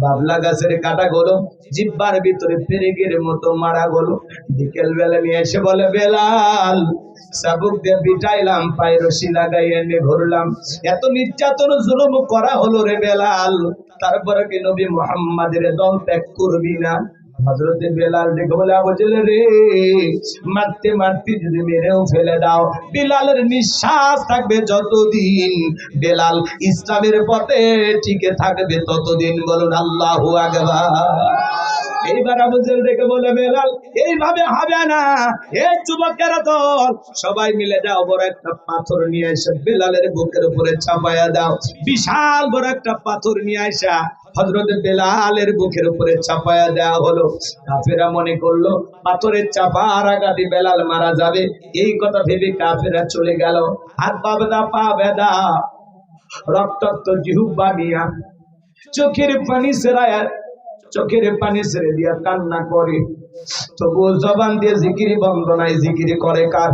[SPEAKER 1] বাবলা গাছের কাটা গেল, জিব্বার ভিতরে পেরেকের মতো মারা গেল। বিকেল বেলা নিয়ে এসে বলে, বেলাল চাবুক দিয়ে পিটাইলাম, পায়ের রশি লাগাইয়া নিয়ে ঘুরলাম, এত নির্যাতন জুলুম করা হলো রে বেলাল, তারপরে কি নবী মুহাম্মাদের দল ত্যাগ করবি না? হযরতে বেলাল দেখে বলে, আবু জেহেল রে, মারতে মারতে যদি মেরেও ফেলে দাও, বেলালের নিঃশ্বাস থাকবে যতদিন, বেলাল ইসলামের পথে টিকে থাকবে ততদিন। বলুন আল্লাহু আকবার। এইবার আবু জেহেল দেখে বলে, বেলাল এইভাবে হবে না, এই যুবকেরা দল সবাই মিলে যাও, বড় একটা পাথর নিয়ে এসে বেলালের বুকের উপরে চাপায়া দাও। বিশাল বড় একটা পাথর নিয়ে আসা হযরতে বেলালের বুকের উপরে চাপায়া দেওয়া হলো। কাফেরা মনে করলো পাথরের চাপার আঘাতে বেলাল মারা যাবে, এই কথা ভেবে কাফেরা চলে গেল। হাত বাঁধা, পা বেঁধা, রক্তাক্ত জিহ্বা নিয়া চোখের পানি ছেড়ে দিয়া কান্না করে, তবুও জবান দিয়ে জিকির বন্ধ নাই। জিকির করে কার?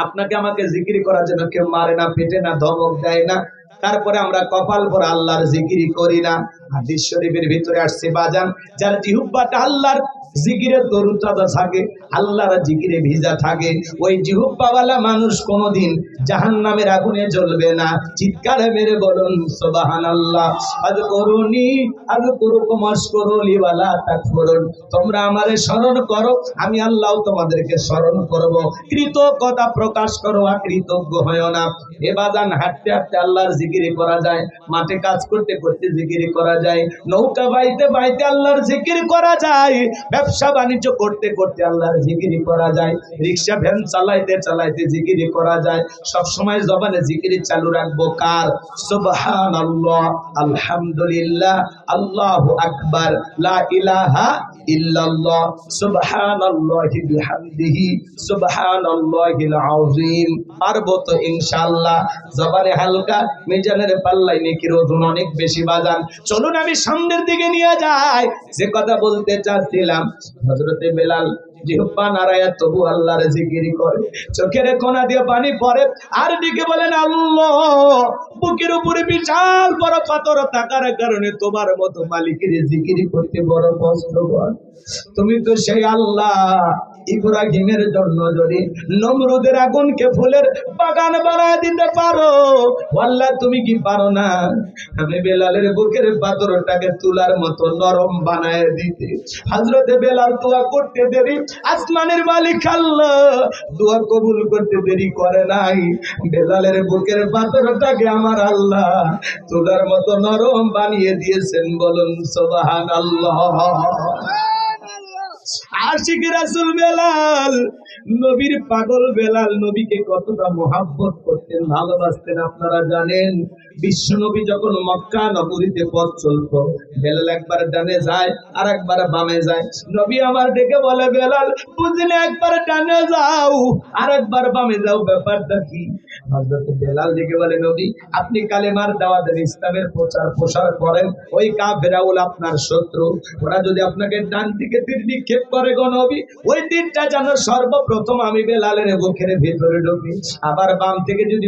[SPEAKER 1] আপনাকে আমাকে জিকির করার জন্য কেউ মারে না, পেটে না, ধমক দেয় না, তারপরে আমরা কপাল ভরে আল্লাহর জিকির করি না। হাদিস শরীফের ভিতরে আসছে, বাজান যার জিহ্বাটা আল্লাহর জিকিরে তরুতাজা থাকে, আল্লাহর জিকিরে ভিজা থাকে, ওই জিহ্বাওয়ালা মানুষ কোনোদিন জাহান্নামের আগুনে জ্বলবে না। চিৎকারে মেরে বলুন সুবহানাল্লাহ। আযকুরুনি আযকুরুকুম আশকুরুলি ওয়ালা তাকফুরুন। তোমরা আমারে স্মরণ করো, আমি আল্লাহ তোমাদেরকে স্মরণ করব। কৃতজ্ঞতা প্রকাশ করো, অকৃতজ্ঞ হয়ো না। এ বাজান হাঁটতে হাঁটতে আল্লাহর জিকির করা যায়, মাঠে কাজ করতে করতে জিকির করা যায়, নৌকা বাইতে বাইতে আল্লাহর জিকির করা যায়, ব্যবসা বাণিজ্য করতে করতে আল্লাহর জিকির করা যায়, রিকশা ভ্যান চালাইতে চালাইতে জিকির করা যায়। সব সময় জবানে জিকির চালু রাখবো কার? সুবহানাল্লাহ, আলহামদুলিল্লাহ, আল্লাহু আকবার, লা ইলাহা ইল্লাল্লাহ, সুবহানাল্লাহি বিহামদিহি, সুবহানাল্লাহিল আযীম। পারবো তো ইনশাআল্লাহ। জবানে হালকা, মিজানের পাল্লায় নেকির ওজন অনেক বেশি। বাজান চলুন আমি সামনের দিকে নিয়ে যাই। যে কথা বলতে চাচ্ছিলাম, হযরতে বেলাল জিহ্বা নাড়ায়া তবু আল্লাহর জিকির করে, চোখের কোনা দিয়ে পানি পড়ে, আর দিকে বলেন আল্লাহ। বুকের উপরে বিশাল বড় পাথর থাকার কারণে তোমার মতো মালিকের জিকির করতে বড় কষ্ট হয়। তুমি তো সেই আল্লাহ, ইব্রাহিমের জন্য যদি নমরুদের আগুনকে ফুলের বাগান বানায় দিতে পারো, আল্লাহ তুমি কি পারো না আমি বেলালের বুকের পাথরটাকে তুলার মতো নরম বানায় দিতে? হযরতে বেলাল দোয়া করতে দেরি, আসমানের মালিক আল্লাহ দোয়া কবুল করতে দেরি করে নাই। বেলালের বুকের পাথরটাকে আমার আল্লাহ তুলার মতো নরম বানিয়ে দিয়েছেন। বলুন সুবহানাল্লাহ। আশিক রাসূল বেলাল, নবীর পাগল বেলাল, নবীকে কতটা মোহাব্বত করতেন, ভালোবাসতেন আপনারা জানেন। বিশ্ব নবী যখন মক্কা নগরীতে পথ চলতো, বেলাল একবার ডানে যায় আর একবার বামে যায়। নবী আমার ডেকে বলে, বেলাল বুঝলে একবার ডানে যাও আর একবার বামে যাও, ব্যাপারটা কি? হযরত বেলাল ডেকে বলে, নবী আপনি কালেমার দাওয়াত দেন, ইসলামের প্রচার প্রসার করেন, ওই কাফেরাউল আপনার শত্রু, ওরা যদি আপনাকে ডান দিকে তীর নিক্ষেপ করে গো নবী, ওই তীরটা যেন সর্বপ্রথম আমি বেলালের বুকের ভিতরে ঢুকি, আবার বাম থেকে যদি